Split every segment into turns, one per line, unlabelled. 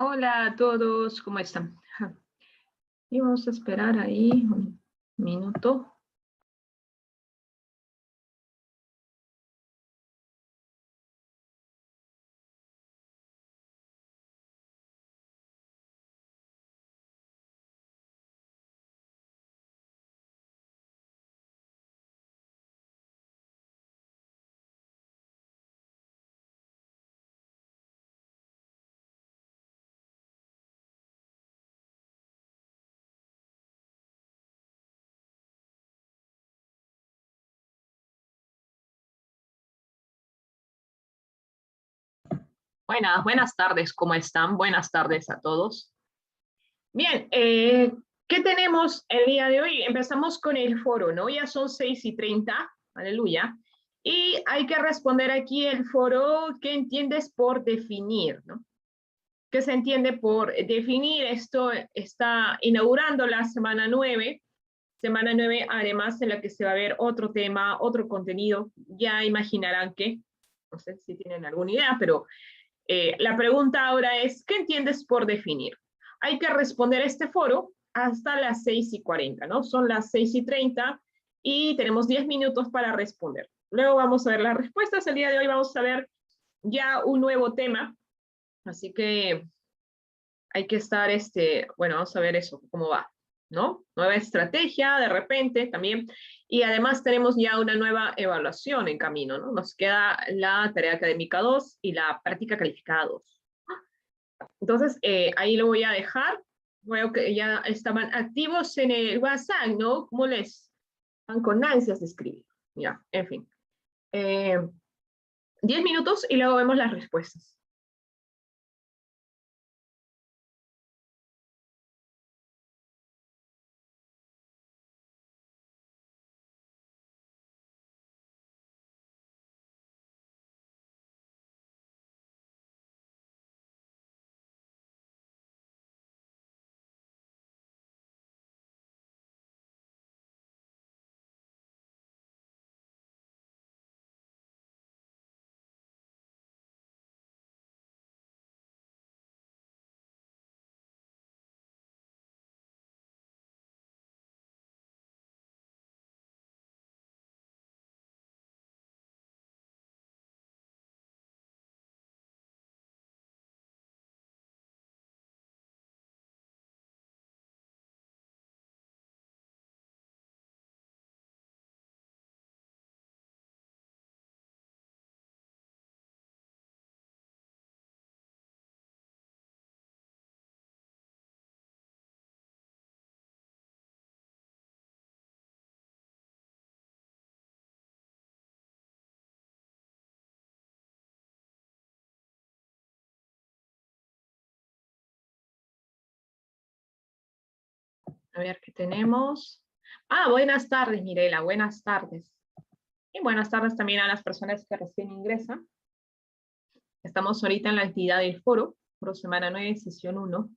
Hola a todos, ¿cómo están? Y vamos a esperar ahí un minuto. Buenas tardes, ¿cómo están? Buenas tardes a todos. Bien, ¿qué tenemos el día de hoy? Empezamos con el foro, ¿no? Ya son 6:30, aleluya. Y hay que responder aquí el foro, ¿qué entiendes por definir, ¿no? ¿Qué se entiende por definir? Esto está inaugurando la semana 9, además en la que se va a ver otro tema, otro contenido. Ya imaginarán que, no sé si tienen alguna idea, pero la pregunta ahora es, ¿qué entiendes por definir? Hay que responder este foro hasta las 6:40, ¿no? Son las 6:30 y tenemos 10 minutos para responder. Luego vamos a ver las respuestas. El día de hoy vamos a ver ya un nuevo tema, así que hay que estar, bueno, vamos a ver eso, cómo va, ¿no? Nueva estrategia de repente también. Y además tenemos ya una nueva evaluación en camino, ¿no? Nos queda la tarea académica 2 y la práctica calificada 2. Entonces, ahí lo voy a dejar. Veo que ya estaban activos en el WhatsApp, ¿no? ¿Cómo les van con ansias de escribir? Ya, en fin. 10 minutos y luego vemos las respuestas. A ver qué tenemos. Buenas tardes, Mirela, buenas tardes. Y buenas tardes también a las personas que recién ingresan. Estamos ahorita en la actividad del foro semana 9, sesión 1.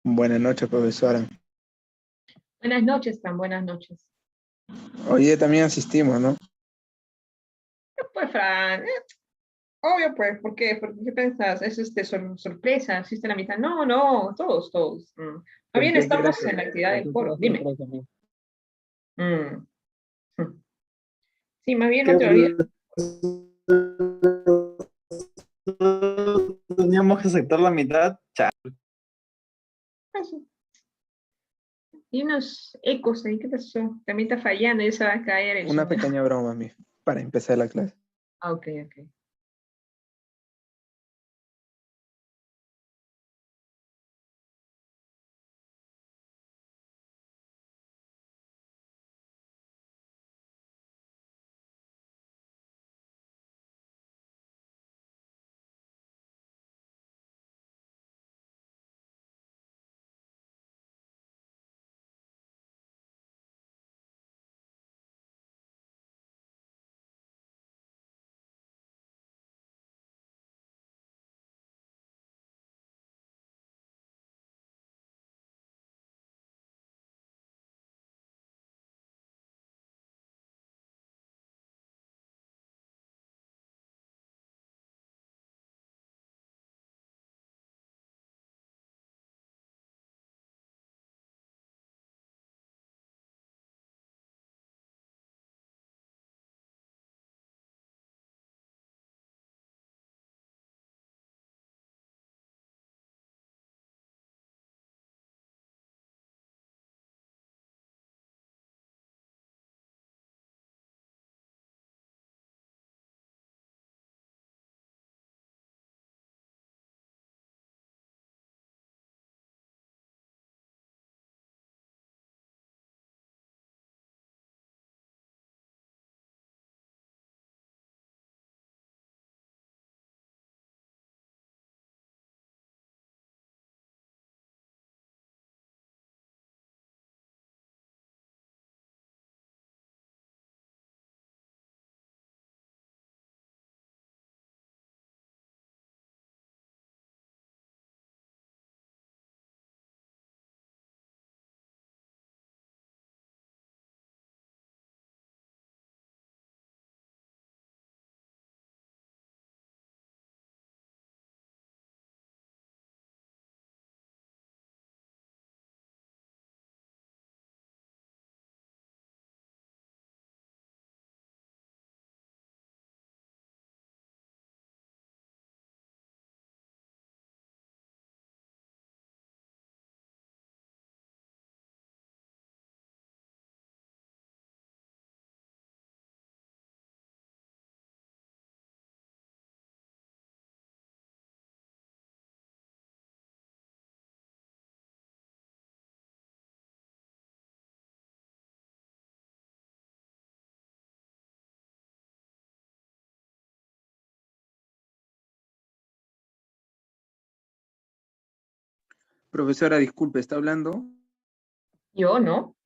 Buenas noches, profesora.
Buenas noches, tan buenas noches.
Oye, también asistimos, ¿no?
Pues, Fran, obvio, pues, ¿por qué? ¿Por qué pensás? ¿Es sorpresa? ¿Asiste la mitad? No, no, todos, todos. Más bien estamos en la actividad del foro. Dime. Mm, mm. Sí, más bien
¿Qué
otro día.
teníamos que aceptar la mitad?
Y unos ecos ahí, ¿qué pasó? También está fallando y se va a caer el
Una
sonido.
pequeña broma, para empezar la clase.
Ah, ok, ok.
Profesora, disculpe, ¿está hablando?
Yo no.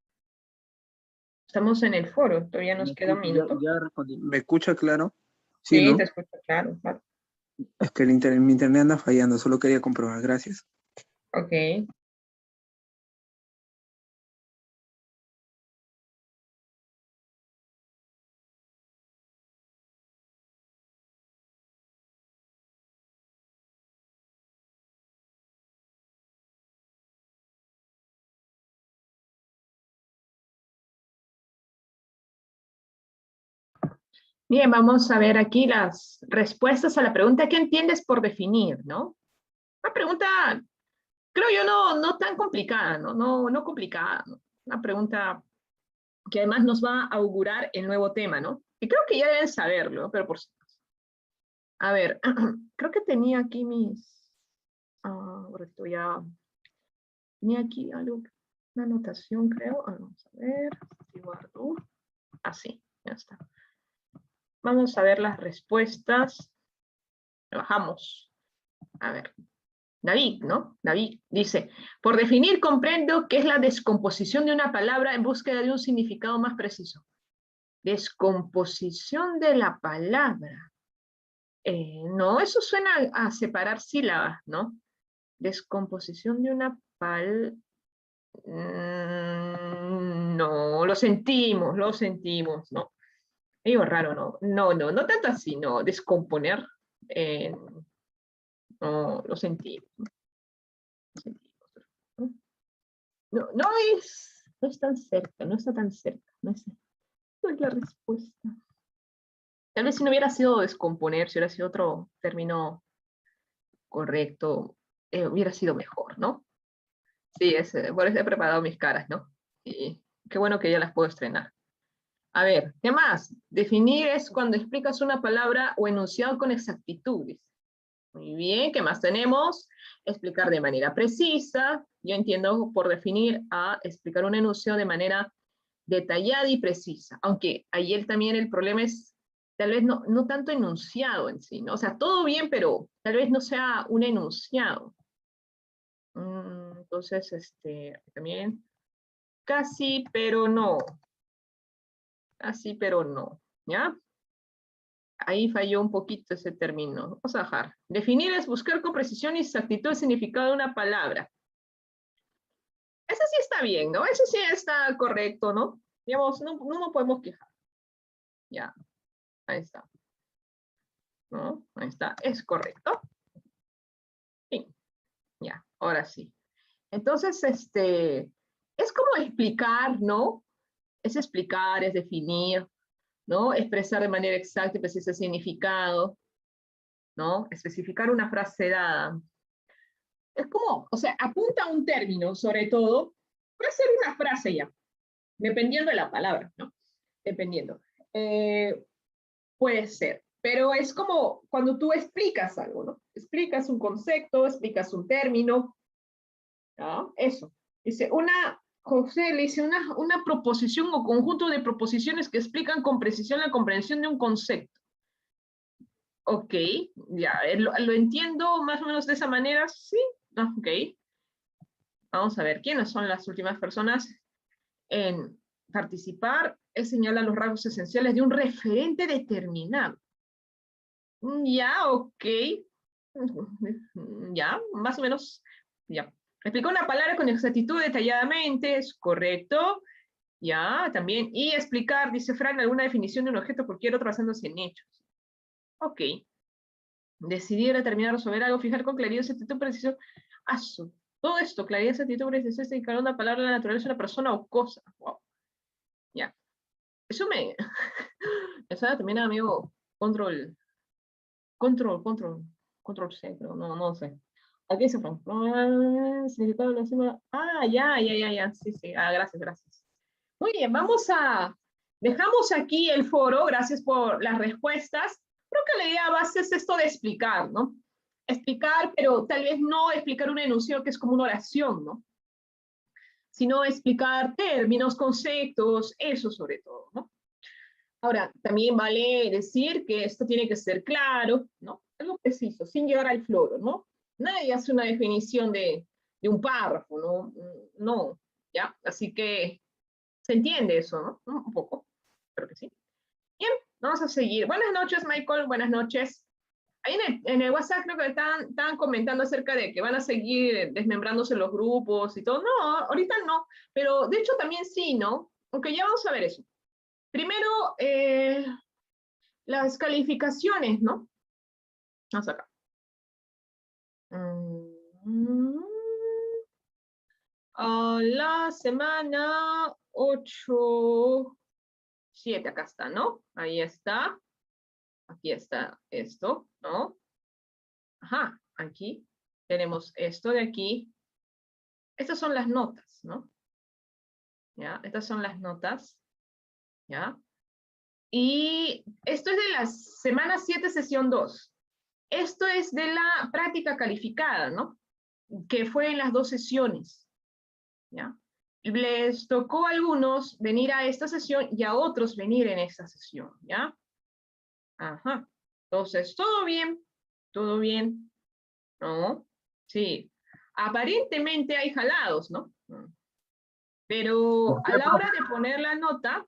Estamos en el foro. Todavía nos
Me
queda un
escucha, ya,
minuto.
ya respondí. ¿Me escucha claro? Sí,
Sí, te
¿no?
escucho claro, claro.
Es que mi internet anda fallando, solo quería comprobar, gracias.
Ok. Bien, vamos a ver aquí las respuestas a la pregunta ¿qué entiendes por definir? ¿No? Una pregunta, creo yo, no tan complicada, ¿no? No complicada, ¿no? Una pregunta que además nos va a augurar el nuevo tema, ¿no? Y creo que ya deben saberlo, pero por si acaso. A ver, creo que tenía aquí mis... ahora estoy ya... Tenía aquí algo, una anotación, creo. Vamos a ver, si guardo. Así, ya está. Vamos a ver las respuestas. Bajamos. A ver, David, ¿no? David dice, por definir comprendo que es la descomposición de una palabra en búsqueda de un significado más preciso. Descomposición de la palabra. No, eso suena a separar sílabas, ¿no? Descomposición de una no, lo sentimos, no. Digo raro, no. No tanto así, no. Descomponer, no, lo sentimos. Lo sentimos, ¿no? No es tan cerca, no está tan cerca. No es la respuesta. Tal vez si no hubiera sido descomponer, si hubiera sido otro término correcto, hubiera sido mejor, ¿no? Sí, por eso he preparado mis caras, ¿no? Y qué bueno que ya las puedo estrenar. A ver, ¿qué más? Definir es cuando explicas una palabra o enunciado con exactitud. Muy bien, ¿qué más tenemos? Explicar de manera precisa. Yo entiendo por definir a explicar un enunciado de manera detallada y precisa. Aunque ahí también el problema es tal vez no tanto enunciado en sí, ¿no? O sea, todo bien, pero tal vez no sea un enunciado. Entonces, también casi, pero no. Casi, pero no. ¿Ya? Ahí falló un poquito ese término. Vamos a dejar. Definir es buscar con precisión y exactitud el significado de una palabra. Eso sí está bien, ¿no? Eso sí está correcto, ¿no? Digamos, no nos podemos quejar. Ya, ahí está. ¿No? Ahí está, es correcto. Sí, ya, ahora sí. Entonces, es como explicar, ¿no? Es explicar, es definir, ¿no? Expresar de manera exacta y precisa el significado, ¿no? Especificar una frase dada. Es como, o sea, apunta a un término, sobre todo, puede ser una frase ya, dependiendo de la palabra, ¿no? Dependiendo. Puede ser, pero es como cuando tú explicas algo, ¿no? Explicas un concepto, explicas un término, ¿no? Eso. Dice, José le dice una proposición o conjunto de proposiciones que explican con precisión la comprensión de un concepto. Ok, ya, lo entiendo más o menos de esa manera, sí, ok. Vamos a ver, ¿quiénes son las últimas personas en participar? Señala los rasgos esenciales de un referente determinado. Ya, ok. Ya, más o menos, ya. Explicó una palabra con exactitud detalladamente, es correcto. Ya, también. Y explicar, dice Frank, alguna definición de un objeto por cualquier otro basándose en hechos. Ok. Decidir, determinar, resolver algo, fijar con claridad, exactitud, precisión. Todo esto, claridad, exactitud, precisión, significar una palabra, la naturaleza, una persona o cosa. Wow. Ya. Eso me suena también a amigo control C, pero no sé. Aquí se fue. Significado de la encima. Ya. Sí. Gracias. Muy bien, dejamos aquí el foro, gracias por las respuestas. Creo que la idea base es esto de explicar, ¿no? Explicar, pero tal vez no explicar un enunciado que es como una oración, ¿no? Sino explicar términos, conceptos, eso sobre todo, ¿no? Ahora, también vale decir que esto tiene que ser claro, ¿no? Algo preciso, sin llegar al floro, ¿no? Nadie hace una definición de un párrafo, ¿no? No, ¿ya? Así que se entiende eso, ¿no? Un poco, creo que sí. Bien, vamos a seguir. Buenas noches, Michael, buenas noches. Ahí en el WhatsApp creo que estaban comentando acerca de que van a seguir desmembrándose los grupos y todo. No, ahorita no, pero de hecho también sí, ¿no? Aunque ya vamos a ver eso. Primero, las calificaciones, ¿no? Vamos acá. La semana 8, 7, acá está, ¿no? Ahí está. Aquí está esto, ¿no? Ajá, aquí tenemos esto de aquí. Estas son las notas, ¿no? ¿Ya? Estas son las notas, ¿ya? Y esto es de la semana 7, sesión 2. Esto es de la práctica calificada, ¿no? Que fue en las 2 sesiones, ¿ya? Les tocó a algunos venir a esta sesión y a otros venir en esta sesión, ¿ya? Ajá. Entonces, todo bien, ¿no? Sí. Aparentemente hay jalados, ¿no? Pero a la hora de poner la nota,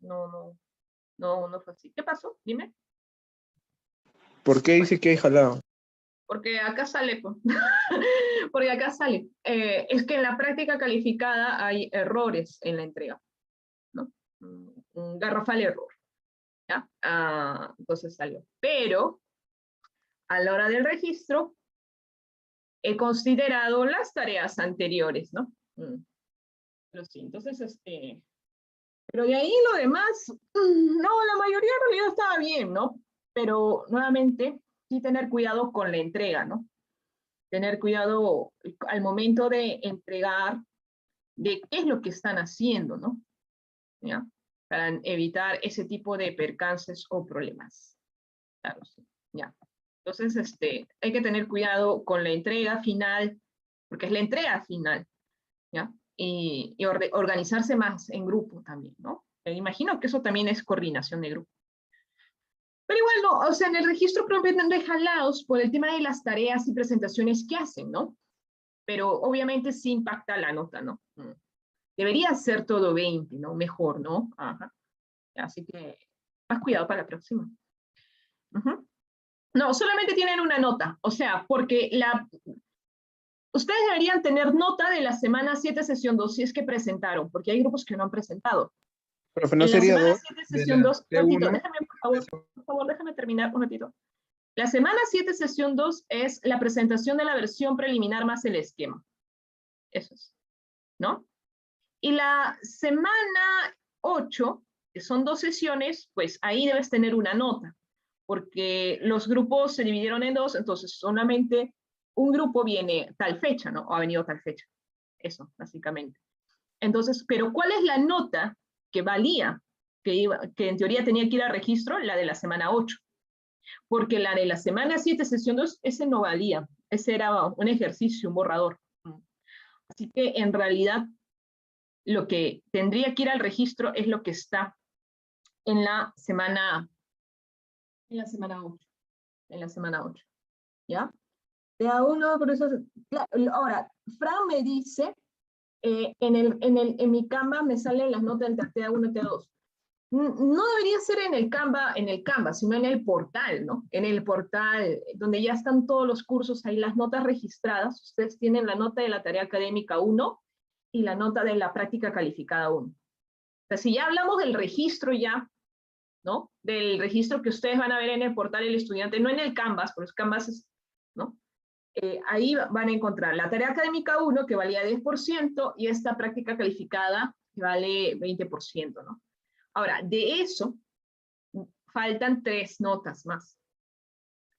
no fue así. ¿Qué pasó? Dime.
¿Por qué dice que hay jalado?
porque acá sale, pues. Porque acá sale. Es que en la práctica calificada hay errores en la entrega, ¿no? Un garrafal error, ¿ya? Entonces salió. Pero, a la hora del registro, he considerado las tareas anteriores, ¿no? Pero sí, entonces, pero de ahí lo demás, no, la mayoría en realidad estaba bien, ¿no? Pero, nuevamente, sí tener cuidado con la entrega, ¿no? Tener cuidado al momento de entregar de qué es lo que están haciendo, ¿no? ¿Ya? Para evitar ese tipo de percances o problemas. Claro, sí. ¿Ya? Entonces, hay que tener cuidado con la entrega final, porque es la entrega final, ¿ya? Y organizarse más en grupo también, ¿no? Me imagino que eso también es coordinación de grupo. Pero igual no, o sea, en el registro prometen jalados por el tema de las tareas y presentaciones que hacen, ¿no? Pero obviamente sí impacta la nota, ¿no? Debería ser todo 20, ¿no? Mejor, ¿no? Ajá. Así que, más cuidado para la próxima. No, solamente tienen una nota, o sea, porque ustedes deberían tener nota de la semana 7, sesión 2, si es que presentaron, porque hay grupos que no han presentado.
Profe, ¿no
En la
sería
semana
2
7,
de
sesión
la
2, un ratito,
T1?
déjame, por favor, déjame terminar un ratito. La semana 7, sesión 2, es la presentación de la versión preliminar más el esquema. Eso es, ¿no? Y la semana 8, que son 2 sesiones, pues ahí debes tener una nota, porque los grupos se dividieron en 2, entonces solamente un grupo viene tal fecha, ¿no? O ha venido tal fecha. Eso, básicamente. Entonces, pero ¿cuál es la nota que valía, que en teoría tenía que ir a registro? La de la semana 8. Porque la de la semana 7, sesión 2, ese no valía. Ese era un ejercicio, un borrador. Así que en realidad lo que tendría que ir al registro es lo que está en la semana 8. En la semana 8. ¿Ya? De a uno, por eso, ahora, Fran me dice, en mi Canva me salen las notas del TA1 y TA2. No debería ser en el Canva, sino en el portal, ¿no? En el portal, donde ya están todos los cursos, ahí las notas registradas. Ustedes tienen la nota de la tarea académica 1 y la nota de la práctica calificada 1. O sea, si ya hablamos del registro ya, ¿no? Del registro que ustedes van a ver en el portal del estudiante, no en el Canvas, porque Canvas es, ¿no? Ahí van a encontrar la tarea académica 1, que valía 10%, y esta práctica calificada, que vale 20%, ¿no? Ahora, de eso, faltan 3 notas más,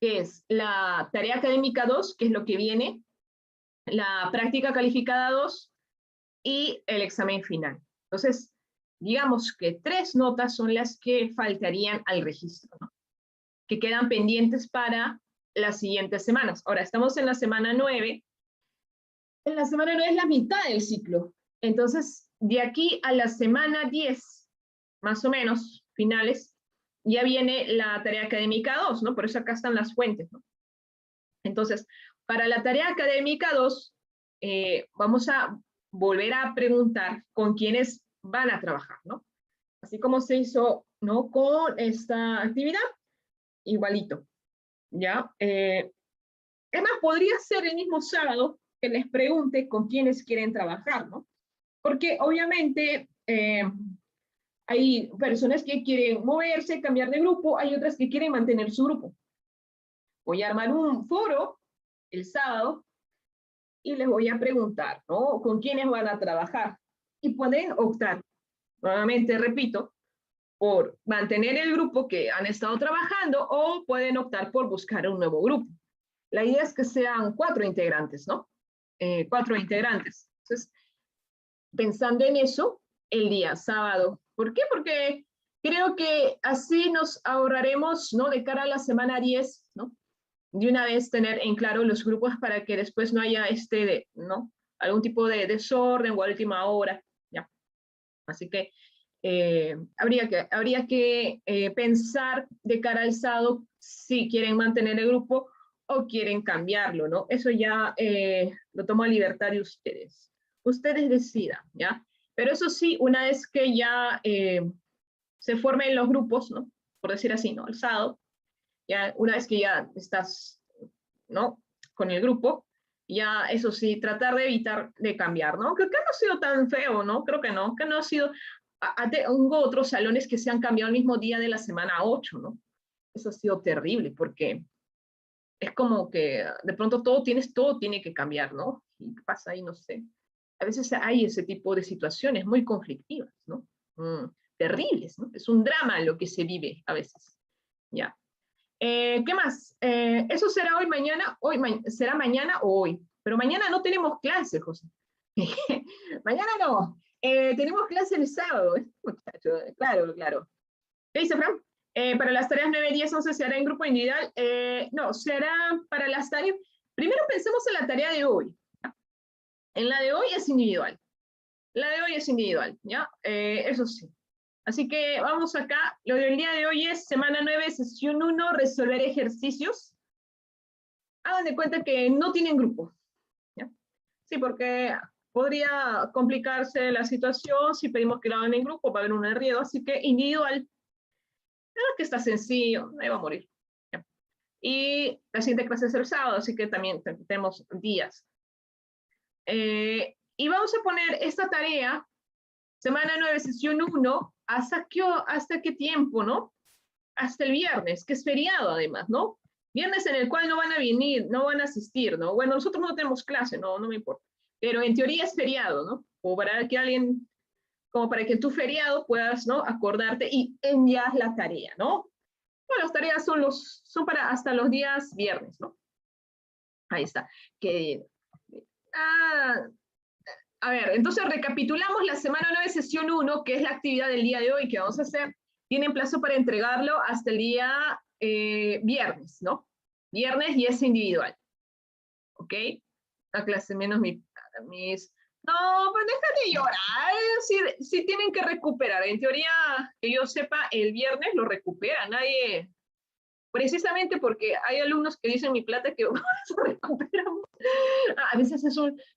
que es la tarea académica 2, que es lo que viene, la práctica calificada 2, y el examen final. Entonces, digamos que 3 notas son las que faltarían al registro, ¿no? Que quedan pendientes para las siguientes semanas. Ahora, estamos en la semana 9. En la semana 9 es la mitad del ciclo. Entonces, de aquí a la semana 10, más o menos, finales, ya viene la tarea académica 2, ¿no? Por eso acá están las fuentes, ¿no? Entonces, para la tarea académica 2, vamos a volver a preguntar con quiénes van a trabajar, ¿no? Así como se hizo, ¿no? Con esta actividad, igualito, ¿ya? Es más, podría ser el mismo sábado que les pregunte con quiénes quieren trabajar, ¿no? Porque obviamente hay personas que quieren moverse, cambiar de grupo, hay otras que quieren mantener su grupo. Voy a armar un foro el sábado y les voy a preguntar, ¿no? ¿Con quiénes van a trabajar? Y pueden optar, nuevamente repito, por mantener el grupo que han estado trabajando o pueden optar por buscar un nuevo grupo. La idea es que sean 4 integrantes, ¿no? 4 integrantes. Entonces, pensando en eso, el día sábado. ¿Por qué? Porque creo que así nos ahorraremos, ¿no? De cara a la semana 10, ¿no? De una vez tener en claro los grupos para que después no haya ¿no? Algún tipo de desorden o a última hora, ¿ya? Así que habría que pensar de cara al sábado si quieren mantener el grupo o quieren cambiarlo, ¿no? Eso ya lo tomo a libertad de ustedes. Ustedes decidan, ¿ya? Pero eso sí, una vez que ya se formen los grupos, ¿no? Por decir así, ¿no? El sábado, ya una vez que ya estás ¿no? Con el grupo, ya eso sí, tratar de evitar de cambiar, ¿no? Creo que no ha sido tan feo, ¿no? Creo que no ha sido, hubo otros salones que se han cambiado el mismo día de la semana 8, ¿no? Eso ha sido terrible, porque es como que de pronto todo tiene que cambiar, ¿no? ¿Y qué pasa ahí? No sé. A veces hay ese tipo de situaciones muy conflictivas, ¿no? Terribles, ¿no? Es un drama lo que se vive a veces, ¿ya? ¿Qué más? ¿Eso será hoy, mañana? ¿Será mañana o hoy? Pero mañana no tenemos clase, José. Mañana no. Tenemos clase el sábado, muchacho. Claro, claro. ¿Qué dice Fran? Para las tareas 9, 10, 11 se hará en grupo individual. No, se hará para las tareas. Primero pensemos en la tarea de hoy. ¿Ya? En la de hoy es individual. La de hoy es individual, ¿ya? Eso sí. Así que vamos acá. Lo del día de hoy es semana 9, sesión 1, resolver ejercicios. Hagan de cuenta que no tienen grupo, ¿ya? Sí, porque podría complicarse la situación si pedimos que lo hagan en grupo, va a haber un enredo, así que individual. Que está sencillo, ahí va a morir. ¿Ya? Y la siguiente clase es el sábado, así que también tenemos días. Y vamos a poner esta tarea, semana 9, sesión 1, ¿hasta qué tiempo, no? Hasta el viernes, que es feriado además, ¿no? Viernes en el cual no van a venir, no van a asistir, ¿no? Bueno, nosotros no tenemos clase, no me importa. Pero en teoría es feriado, ¿no? O para que alguien, como para que tu feriado puedas, ¿no? Acordarte y envías la tarea, ¿no? Bueno, las tareas son para hasta los días viernes, ¿no? Ahí está. A ver, entonces recapitulamos la semana 9, sesión 1, que es la actividad del día de hoy que vamos a hacer. Tienen plazo para entregarlo hasta el día viernes, ¿no? Viernes y es individual. ¿Ok? La clase menos mis... No, pues deja de llorar. Si tienen que recuperar. En teoría, que yo sepa, el viernes lo recupera. Nadie... Precisamente porque hay alumnos que dicen mi plata que recuperamos. A veces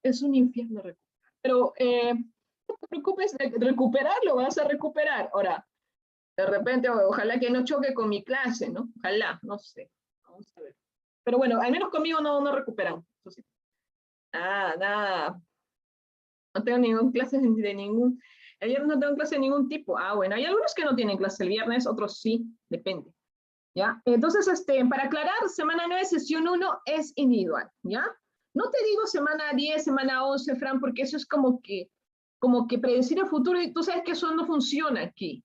es un infierno recuperar. Pero no te preocupes de recuperarlo, vas a recuperar. Ahora, de repente, ojalá que no choque con mi clase, ¿no? Ojalá, no sé. Vamos a ver. Pero bueno, al menos conmigo no recuperan. Eso sí. Nada. No tengo ninguna clase de ningún... Ayer no tengo clase de ningún tipo. Bueno, hay algunos que no tienen clase el viernes, otros sí, depende. ¿Ya? Entonces, para aclarar, semana 9, sesión 1 es individual, ¿ya? No te digo semana 10, semana 11, Fran, porque eso es como que predecir el futuro y tú sabes que eso no funciona aquí,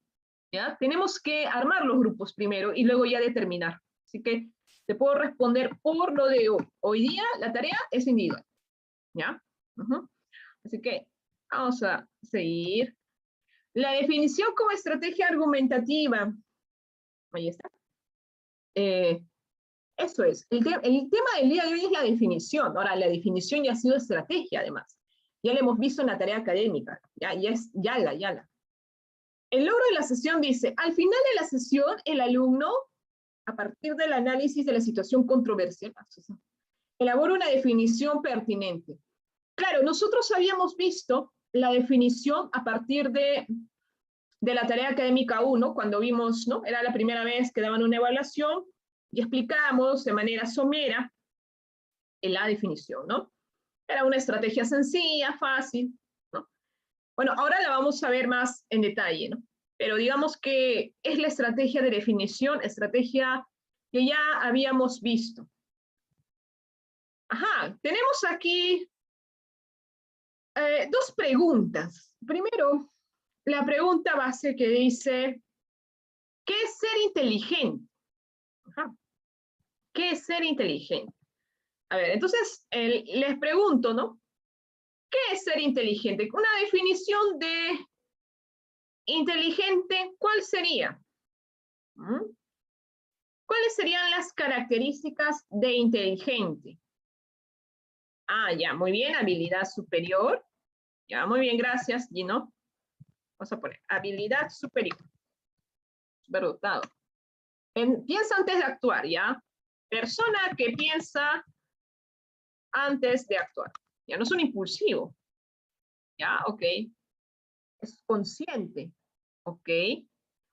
¿ya? Tenemos que armar los grupos primero y luego ya determinar. Así que te puedo responder por lo de hoy. Hoy día la tarea es individual, ¿ya? Así que vamos a seguir. La definición como estrategia argumentativa. Ahí está. Eso es. El tema del día de hoy es la definición. Ahora, la definición ya ha sido estrategia, además. Ya la hemos visto en la tarea académica. Ya. El logro de la sesión dice, al final de la sesión, el alumno, a partir del análisis de la situación controversial, elabora una definición pertinente. Claro, nosotros habíamos visto la definición a partir de la tarea académica 1, cuando vimos, ¿no? Era la primera vez que daban una evaluación, y explicamos de manera somera la definición, ¿no? Era una estrategia sencilla, fácil, ¿no? Bueno, ahora la vamos a ver más en detalle, ¿no? Pero digamos que es la estrategia de definición, estrategia que ya habíamos visto. Tenemos aquí dos preguntas. Primero, la pregunta base que dice, ¿qué es ser inteligente? ¿Qué es ser inteligente? A ver, entonces les pregunto, ¿no? ¿Qué es ser inteligente? Una definición de inteligente, ¿cuál sería? ¿Cuáles serían las características de inteligente? Ya, muy bien, habilidad superior. Ya, muy bien, gracias, Gino. Vamos a poner habilidad superior. Superdotado. Piensa antes de actuar, ¿ya? Persona que piensa antes de actuar. Ya no es un impulsivo. Ya, ok. Es consciente. Ok.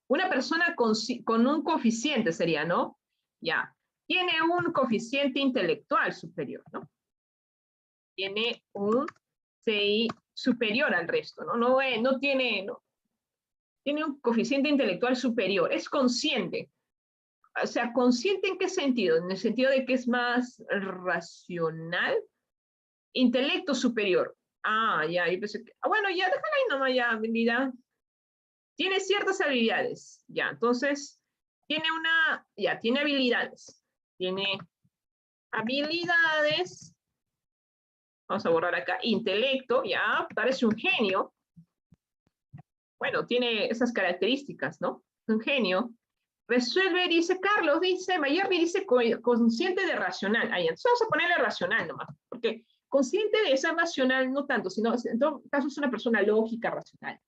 Una persona con un coeficiente sería, ¿no? Ya. tiene un coeficiente intelectual superior, ¿no? Tiene un CI superior al resto, ¿no? No tiene, no, tiene un coeficiente intelectual superior, es consciente. O sea, ¿consciente en qué sentido? En el sentido de que es más racional. Intelecto superior. Ah, ya, yo pensé que, bueno, ya, déjala ahí nomás, ya, habilidad. Tiene ciertas habilidades, ya, entonces, tiene habilidades. Tiene habilidades, vamos a borrar acá, intelecto, ya, parece un genio. Bueno, tiene esas características, ¿no? Un genio. Resuelve, dice Carlos, dice, Mayerly dice consciente de racional. Ahí, entonces vamos a ponerle racional nomás, porque consciente de ser racional no tanto, sino en todo caso es una persona lógica, racional.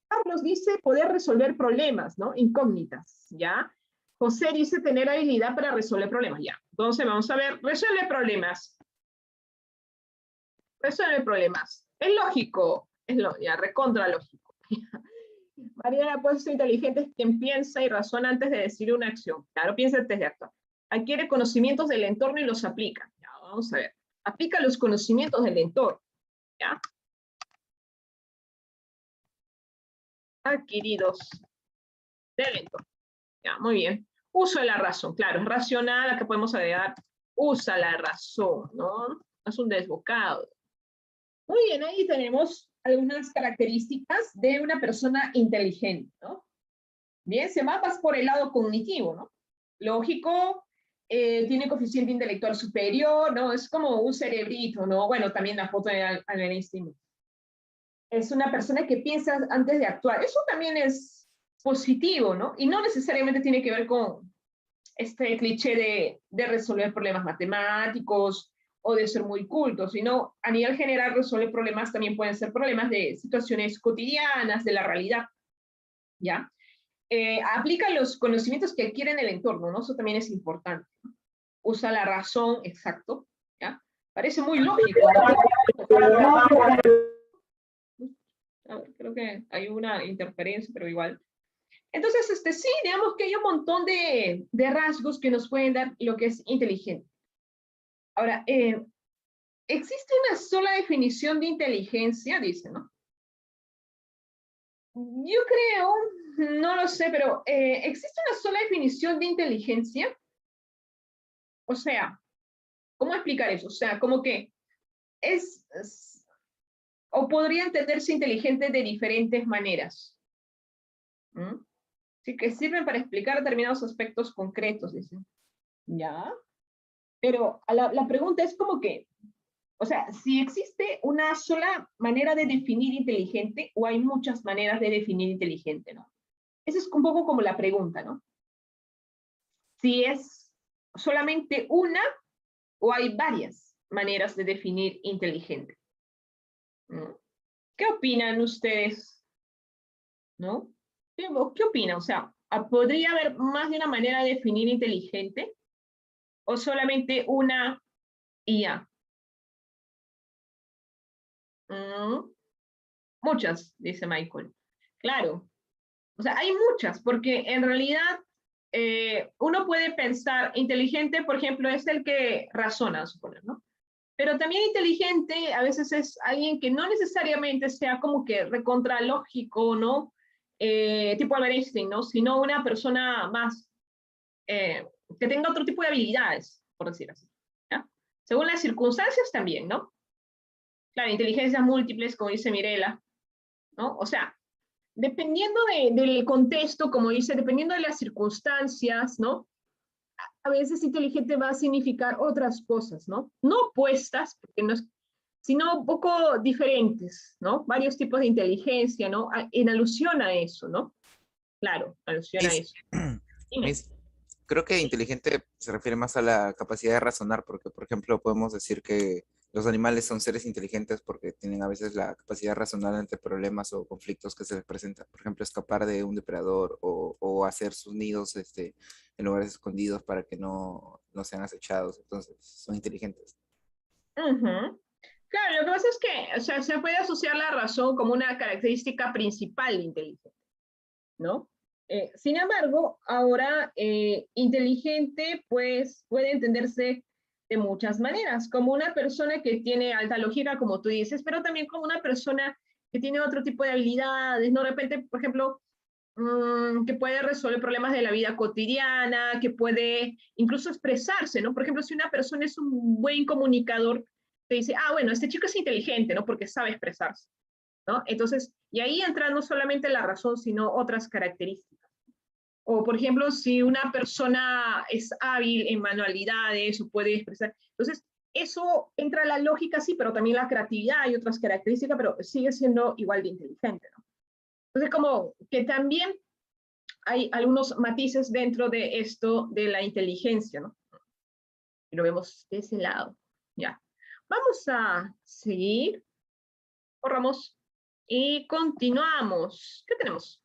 Carlos dice poder resolver problemas, ¿no? Incógnitas, ¿ya? José dice tener habilidad para resolver problemas, ya. Entonces vamos a ver, resuelve problemas. Resuelve problemas. Es lógico, ya, recontra lógico. Mariana, pues inteligente es quien piensa y razona antes de decir una acción. Claro, piensa antes de actuar. Adquiere conocimientos del entorno y los aplica. Ya, vamos a ver. Aplica los conocimientos del entorno. ¿Ya? Adquiridos del entorno. Ya, muy bien. Uso de la razón. Claro, es racional, a que podemos agregar. Usa la razón, ¿no? No es un desbocado. Muy bien, ahí tenemos algunas características de una persona inteligente, ¿no? Bien, se va más por el lado cognitivo, ¿no? Lógico, tiene coeficiente intelectual superior, ¿no? Es como un cerebrito, ¿no? Bueno, también la foto de Albert Einstein. Es una persona que piensa antes de actuar. Eso también es positivo, ¿no? Y no necesariamente tiene que ver con este cliché de resolver problemas matemáticos o de ser muy culto, sino a nivel general resolver problemas también pueden ser problemas de situaciones cotidianas, de la realidad, ¿ya? Aplica los conocimientos que adquiere en el entorno, ¿no? Eso también es importante. Usa la razón, exacto, ¿ya? Parece muy lógico. A ver, creo que hay una interferencia, pero igual. Entonces, sí, digamos que hay un montón de rasgos que nos pueden dar lo que es inteligente. Ahora, ¿existe una sola definición de inteligencia? Dice, ¿no? Yo creo, no lo sé, pero ¿existe una sola definición de inteligencia? O sea, ¿cómo explicar eso? O sea, como que o podría entenderse inteligente de diferentes maneras. ¿Mm? Sí, que sirven para explicar determinados aspectos concretos, dicen. ¿Ya? Pero la pregunta es como que, o sea, si existe una sola manera de definir inteligente o hay muchas maneras de definir inteligente, ¿no? Esa es un poco como la pregunta, ¿no? Si es solamente una o hay varias maneras de definir inteligente. ¿No? ¿Qué opinan ustedes? ¿No? ¿Qué opinan? O sea, ¿podría haber más de una manera de definir inteligente? ¿O solamente una y ya? Muchas, dice Michael. Claro. O sea, hay muchas, porque en realidad uno puede pensar, inteligente, por ejemplo, es el que razona, suponer, ¿no? Pero también inteligente a veces es alguien que no necesariamente sea como que recontra lógico, ¿no? Tipo Albert Einstein, ¿no? Sino una persona más que tenga otro tipo de habilidades, por decir así. ¿Ya? Según las circunstancias también, ¿no? Claro, inteligencias múltiples, como dice Mirela, ¿no? O sea, dependiendo del contexto, como dice, dependiendo de las circunstancias, ¿no? A veces inteligente va a significar otras cosas, ¿no? No opuestas, porque no es, sino un poco diferentes, ¿no? Varios tipos de inteligencia, ¿no? En alusión a eso, ¿no? Claro, alusión a eso.
Creo que inteligente se refiere más a la capacidad de razonar, porque, por ejemplo, podemos decir que los animales son seres inteligentes porque tienen a veces la capacidad de razonar ante problemas o conflictos que se les presentan. Por ejemplo, escapar de un depredador o hacer sus nidos en lugares escondidos para que no sean acechados. Entonces, son inteligentes.
Claro, lo que pasa es que, o sea, se puede asociar la razón como una característica principal de inteligente, ¿no? Sin embargo, ahora inteligente pues puede entenderse de muchas maneras, como una persona que tiene alta lógica, como tú dices, pero también como una persona que tiene otro tipo de habilidades, ¿no? De repente, por ejemplo, que puede resolver problemas de la vida cotidiana, que puede incluso expresarse, ¿no? Por ejemplo, si una persona es un buen comunicador, te dice, ah, bueno, este chico es inteligente, ¿no? Porque sabe expresarse, ¿no? Entonces, y ahí entra no solamente la razón, sino otras características. O, por ejemplo, si una persona es hábil en manualidades o puede expresar. Entonces, eso entra la lógica, sí, pero también la creatividad y otras características, pero sigue siendo igual de inteligente, ¿no? Entonces, como que también hay algunos matices dentro de esto de la inteligencia, ¿no? Y lo vemos de ese lado. Ya. Vamos a seguir. Corramos y continuamos. ¿Qué tenemos?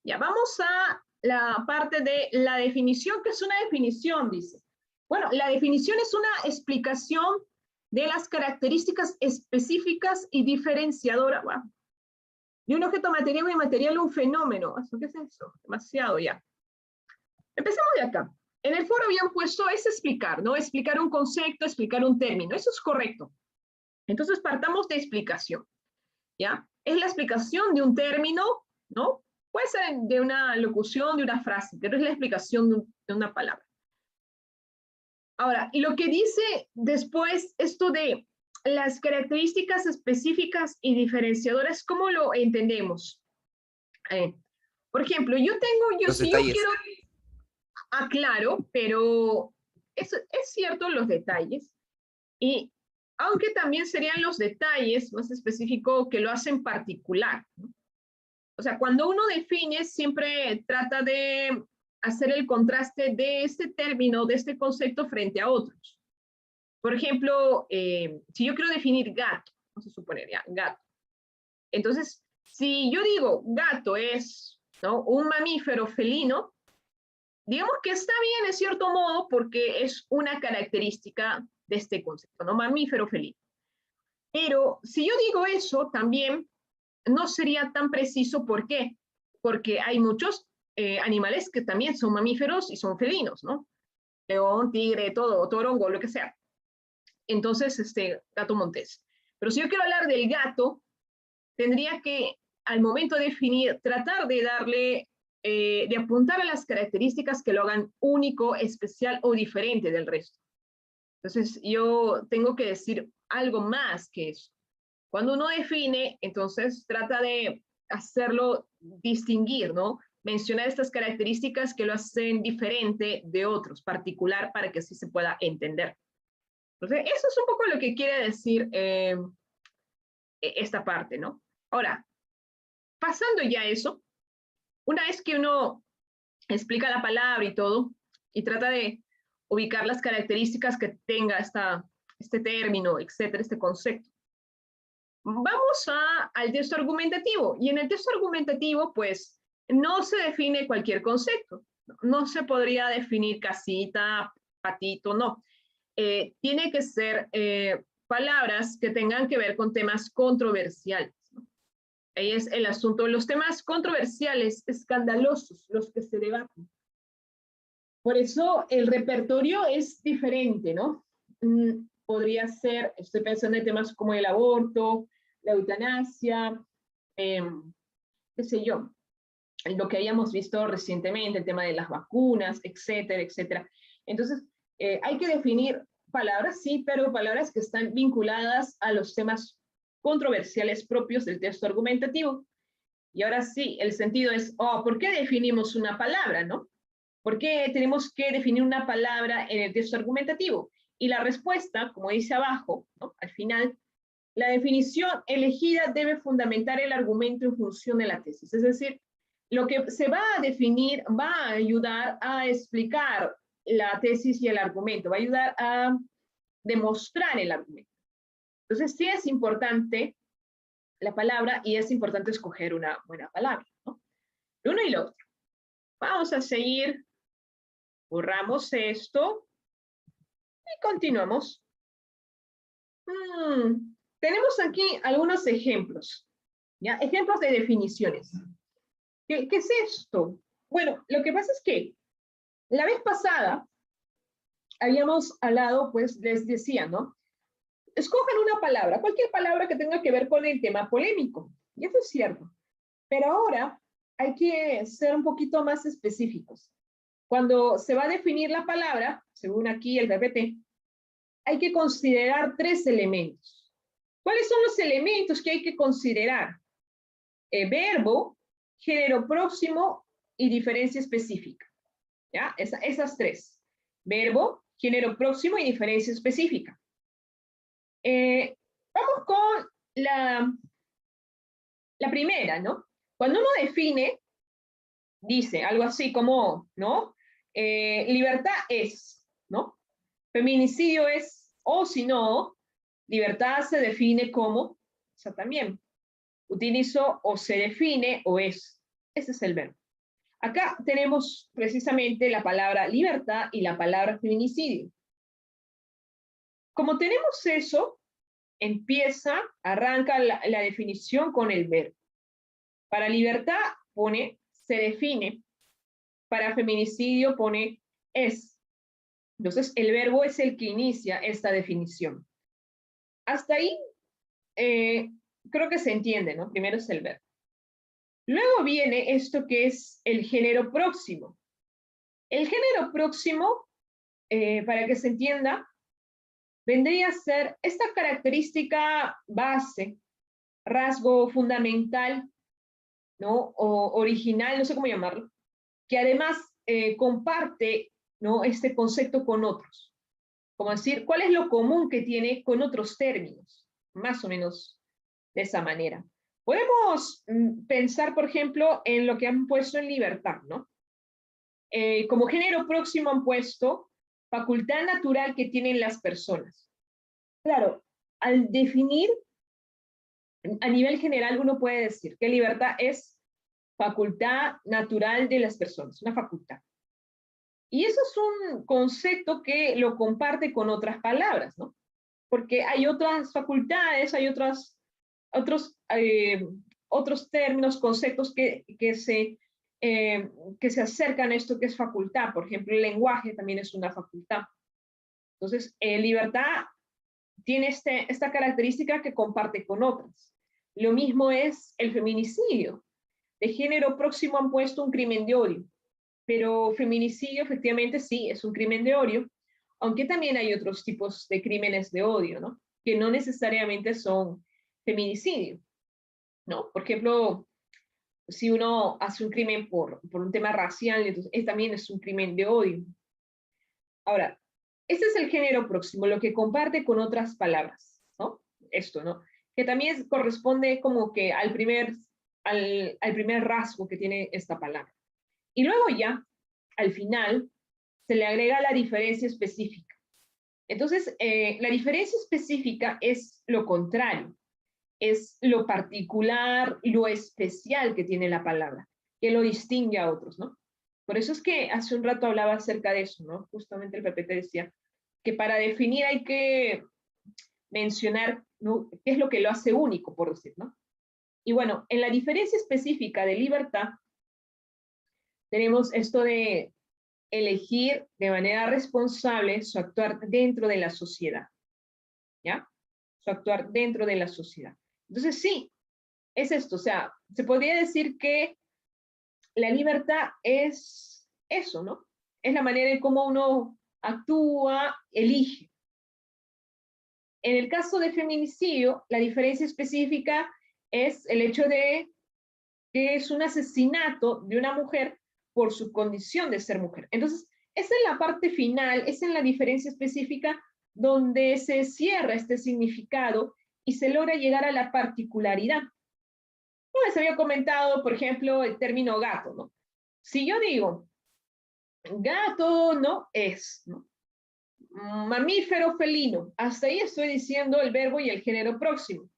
Ya, vamos a la parte de la definición, que es una definición, dice. Bueno, la definición es una explicación de las características específicas y diferenciadoras, wow, de un objeto material o inmaterial, un fenómeno. ¿Qué es eso? Demasiado ya. Empecemos de acá. En el foro habían puesto es explicar, ¿no? Explicar un concepto, explicar un término. Eso es correcto. Entonces partamos de explicación, ¿ya? Es la explicación de un término, ¿no? Puede ser de una locución, de una frase, pero es la explicación de una palabra. Ahora, lo que dice después esto de las características específicas y diferenciadoras, ¿cómo lo entendemos? Por ejemplo,
Los
si yo
detalles.
quiero, aclaro, pero es cierto los detalles, y aunque también serían los detalles más específicos que lo hacen particular, ¿no? O sea, cuando uno define, siempre trata de hacer el contraste de este término, de este concepto frente a otros. Por ejemplo, si yo quiero definir gato, vamos a suponer ya, gato. Entonces, si yo digo gato es, ¿no?, un mamífero felino, digamos que está bien en cierto modo porque es una característica de este concepto, ¿no? Mamífero felino. Pero si yo digo eso, también no sería tan preciso. ¿Por qué? Porque hay muchos animales que también son mamíferos y son felinos, ¿no? León, tigre, todo, torongo, lo que sea. Entonces, gato montés. Pero si yo quiero hablar del gato, tendría que, al momento de definir, tratar de darle, de apuntar a las características que lo hagan único, especial o diferente del resto. Entonces, yo tengo que decir algo más que eso. Cuando uno define, entonces trata de hacerlo distinguir, ¿no? Mencionar estas características que lo hacen diferente de otros, particular, para que así se pueda entender. Entonces, eso es un poco lo que quiere decir esta parte, ¿no? Ahora, pasando ya a eso, una vez que uno explica la palabra y todo, y trata de ubicar las características que tenga este término, etcétera, este concepto, vamos al texto argumentativo. Y en el texto argumentativo, pues, no se define cualquier concepto. No se podría definir casita, patito, no. Tiene que ser palabras que tengan que ver con temas controversiales, ¿no? Ahí es el asunto. Los temas controversiales, escandalosos, los que se debaten. Por eso el repertorio es diferente, ¿no? Podría ser, estoy pensando en temas como el aborto, la eutanasia, qué sé yo, lo que hayamos visto recientemente, el tema de las vacunas, etcétera, etcétera. Entonces, hay que definir palabras, sí, pero palabras que están vinculadas a los temas controversiales propios del texto argumentativo. Y ahora sí, el sentido es, oh, ¿por qué definimos una palabra, no? ¿Por qué tenemos que definir una palabra en el texto argumentativo? Y la respuesta, como dice abajo, ¿no?, al final, la definición elegida debe fundamentar el argumento en función de la tesis. Es decir, lo que se va a definir va a ayudar a explicar la tesis y el argumento, va a ayudar a demostrar el argumento. Entonces, sí es importante la palabra y es importante escoger una buena palabra, ¿no? Uno y lo otro. Vamos a seguir. Borramos esto y continuamos. Tenemos aquí algunos ejemplos, ¿ya? Ejemplos de definiciones. ¿Qué es esto? Bueno, lo que pasa es que la vez pasada habíamos hablado, pues les decía, ¿no? Escojan una palabra, cualquier palabra que tenga que ver con el tema polémico. Y eso es cierto. Pero ahora hay que ser un poquito más específicos. Cuando se va a definir la palabra, según aquí el PPT, hay que considerar 3 elementos. ¿Cuáles son los elementos que hay que considerar? Verbo, género próximo y diferencia específica. ¿Ya? Esas 3. Verbo, género próximo y diferencia específica. Vamos con la primera, ¿no? Cuando uno define, dice algo así como, ¿no? Libertad es, ¿no? Feminicidio es, o si no, libertad se define como, o sea, también, utilizo o se define o es. Ese es el verbo. Acá tenemos precisamente la palabra libertad y la palabra feminicidio. Como tenemos eso, arranca la definición con el verbo. Para libertad pone se define, para feminicidio pone es. Entonces, el verbo es el que inicia esta definición. Hasta ahí, creo que se entiende, ¿no? Primero es el verbo. Luego viene esto que es el género próximo. El género próximo, para que se entienda, vendría a ser esta característica base, rasgo fundamental, ¿no? O original, no sé cómo llamarlo, que además comparte, ¿no? Este concepto con otros. Como decir, ¿cuál es lo común que tiene con otros términos? Más o menos de esa manera. Podemos pensar, por ejemplo, en lo que han puesto en libertad, ¿no? Como género próximo han puesto facultad natural que tienen las personas. Claro, al definir, a nivel general, uno puede decir que libertad es facultad natural de las personas, una facultad. Y eso es un concepto que lo comparte con otras palabras, ¿no? Porque hay otras facultades, hay otros términos, conceptos que se acercan a esto que es facultad. Por ejemplo, el lenguaje también es una facultad. Entonces, libertad tiene esta característica que comparte con otras. Lo mismo es el feminicidio. De género próximo han puesto un crimen de odio, pero feminicidio efectivamente sí es un crimen de odio, aunque también hay otros tipos de crímenes de odio, ¿no? Que no necesariamente son feminicidio, ¿no? Por ejemplo, si uno hace un crimen por un tema racial, entonces también es un crimen de odio. Ahora, este es el género próximo, lo que comparte con otras palabras, ¿no? Esto, ¿no? Que también corresponde como que al primer rasgo que tiene esta palabra. Y luego ya, al final, se le agrega la diferencia específica. Entonces, la diferencia específica es lo contrario, es lo particular, lo especial que tiene la palabra, que lo distingue a otros, ¿no? Por eso es que hace un rato hablaba acerca de eso, ¿no? Justamente el PPT decía que para definir hay que mencionar, ¿no? qué es lo que lo hace único, por decir, ¿no? Y bueno, en la diferencia específica de libertad, tenemos esto de elegir de manera responsable su actuar dentro de la sociedad, ¿ya? Su actuar dentro de la sociedad. Entonces, sí, es esto, o sea, se podría decir que la libertad es eso, ¿no? Es la manera en cómo uno actúa, elige. En el caso de feminicidio, la diferencia específica es el hecho de que es un asesinato de una mujer por su condición de ser mujer. Entonces, es en la parte final, es en la diferencia específica donde se cierra este significado y se logra llegar a la particularidad. No les había comentado, por ejemplo, el término gato, ¿no? Si yo digo, gato no es, ¿no? Mamífero felino, hasta ahí estoy diciendo el verbo y el género próximo.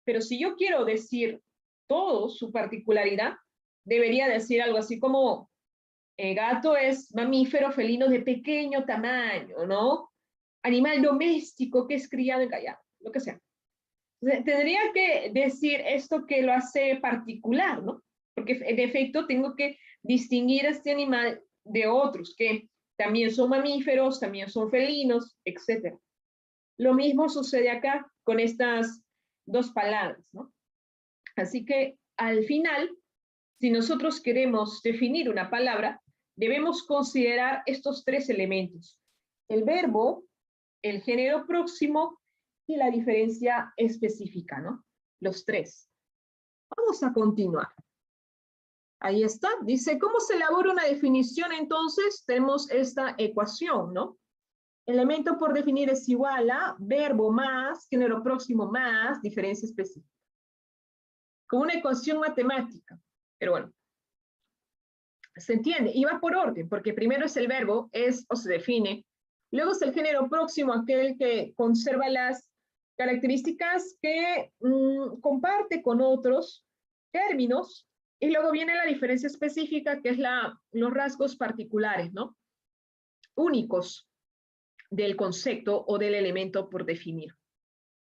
Pero si yo quiero decir todo su particularidad, debería decir algo así como, gato es mamífero felino de pequeño tamaño, ¿no? Animal doméstico que es criado en callado, lo que sea. Tendría que decir esto que lo hace particular, ¿no? porque en efecto tengo que distinguir a este animal de otros, que también son mamíferos, también son felinos, etc. Lo mismo sucede acá con estas dos palabras, ¿no? Así que al final, si nosotros queremos definir una palabra, debemos considerar estos tres elementos: el verbo, el género próximo y la diferencia específica, ¿no? Los tres. Vamos a continuar. Ahí está. Dice, ¿cómo se elabora una definición? Entonces, tenemos esta ecuación, ¿no? Elemento por definir es igual a verbo más, género próximo más, diferencia específica. Como una ecuación matemática. Pero bueno, se entiende. Y va por orden, porque primero es el verbo, es o se define. Luego es el género próximo, aquel que conserva las características que comparte con otros términos. Y luego viene la diferencia específica, que es los rasgos particulares, ¿no? Únicos del concepto o del elemento por definir.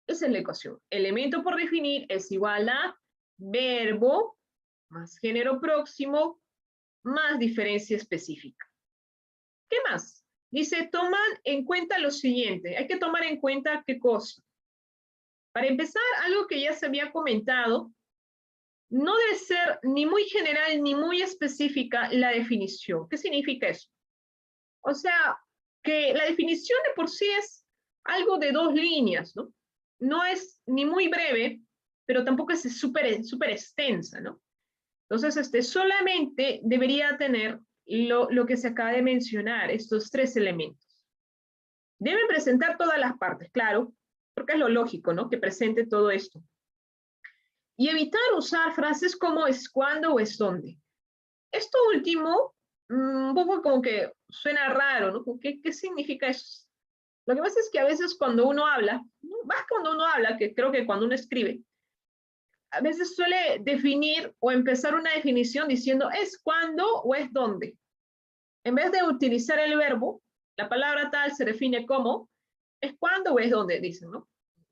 Esa es la ecuación. Elemento por definir es igual a verbo más género próximo más diferencia específica. ¿Qué más? Dice, toman en cuenta lo siguiente. Hay que tomar en cuenta qué cosa. Para empezar, algo que ya se había comentado, no debe ser ni muy general ni muy específica la definición. ¿Qué significa eso? O sea, que la definición de por sí es algo de 2 líneas, ¿no? No es ni muy breve, pero tampoco es súper extensa, ¿no? Entonces, solamente debería tener lo que se acaba de mencionar, estos 3 elementos. Debe presentar todas las partes, claro, porque es lo lógico, ¿no? Que presente todo esto. Y evitar usar frases como es cuando o es donde. Esto último, un poco como que suena raro, ¿no? ¿Qué significa eso? Lo que pasa es que a veces cuando uno habla, más cuando uno habla, que creo que cuando uno escribe, a veces suele definir o empezar una definición diciendo es cuando o es donde. En vez de utilizar el verbo, la palabra tal se define como es cuando o es donde, dicen, ¿no?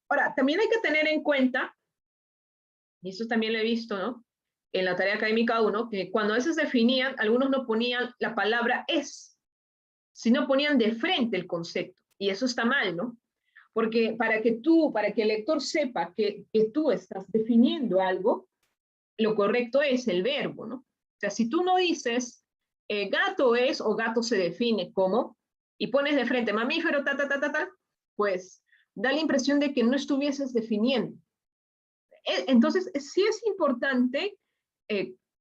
Ahora, también hay que tener en cuenta, y eso también lo he visto, ¿no? En la tarea académica 1, que cuando a veces definían, algunos no ponían la palabra es, sino ponían de frente el concepto. Y eso está mal, ¿no? Porque para que el lector sepa que tú estás definiendo algo, lo correcto es el verbo, ¿no? O sea, si tú no dices gato es o gato se define como, y pones de frente mamífero, pues da la impresión de que no estuvieses definiendo. Entonces, sí es importante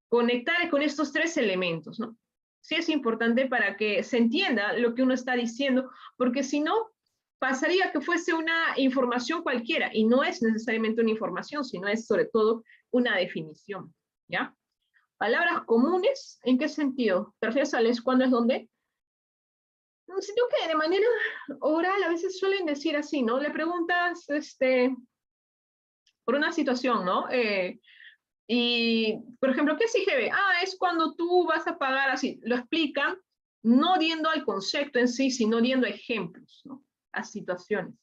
conectar con estos 3 elementos, ¿no? Sí es importante para que se entienda lo que uno está diciendo, porque si no, pasaría que fuese una información cualquiera, y no es necesariamente una información, sino es sobre todo una definición, ¿ya? Palabras comunes, ¿en qué sentido? ¿Te refieres al es, cuándo, es, dónde? Sino que de manera oral a veces suelen decir así, ¿no? Le preguntas, por una situación, ¿no? Y, por ejemplo, ¿qué es IGB? Ah, es cuando tú vas a pagar así. Lo explican, no diendo al concepto en sí, sino diendo ejemplos, ¿no? A situaciones.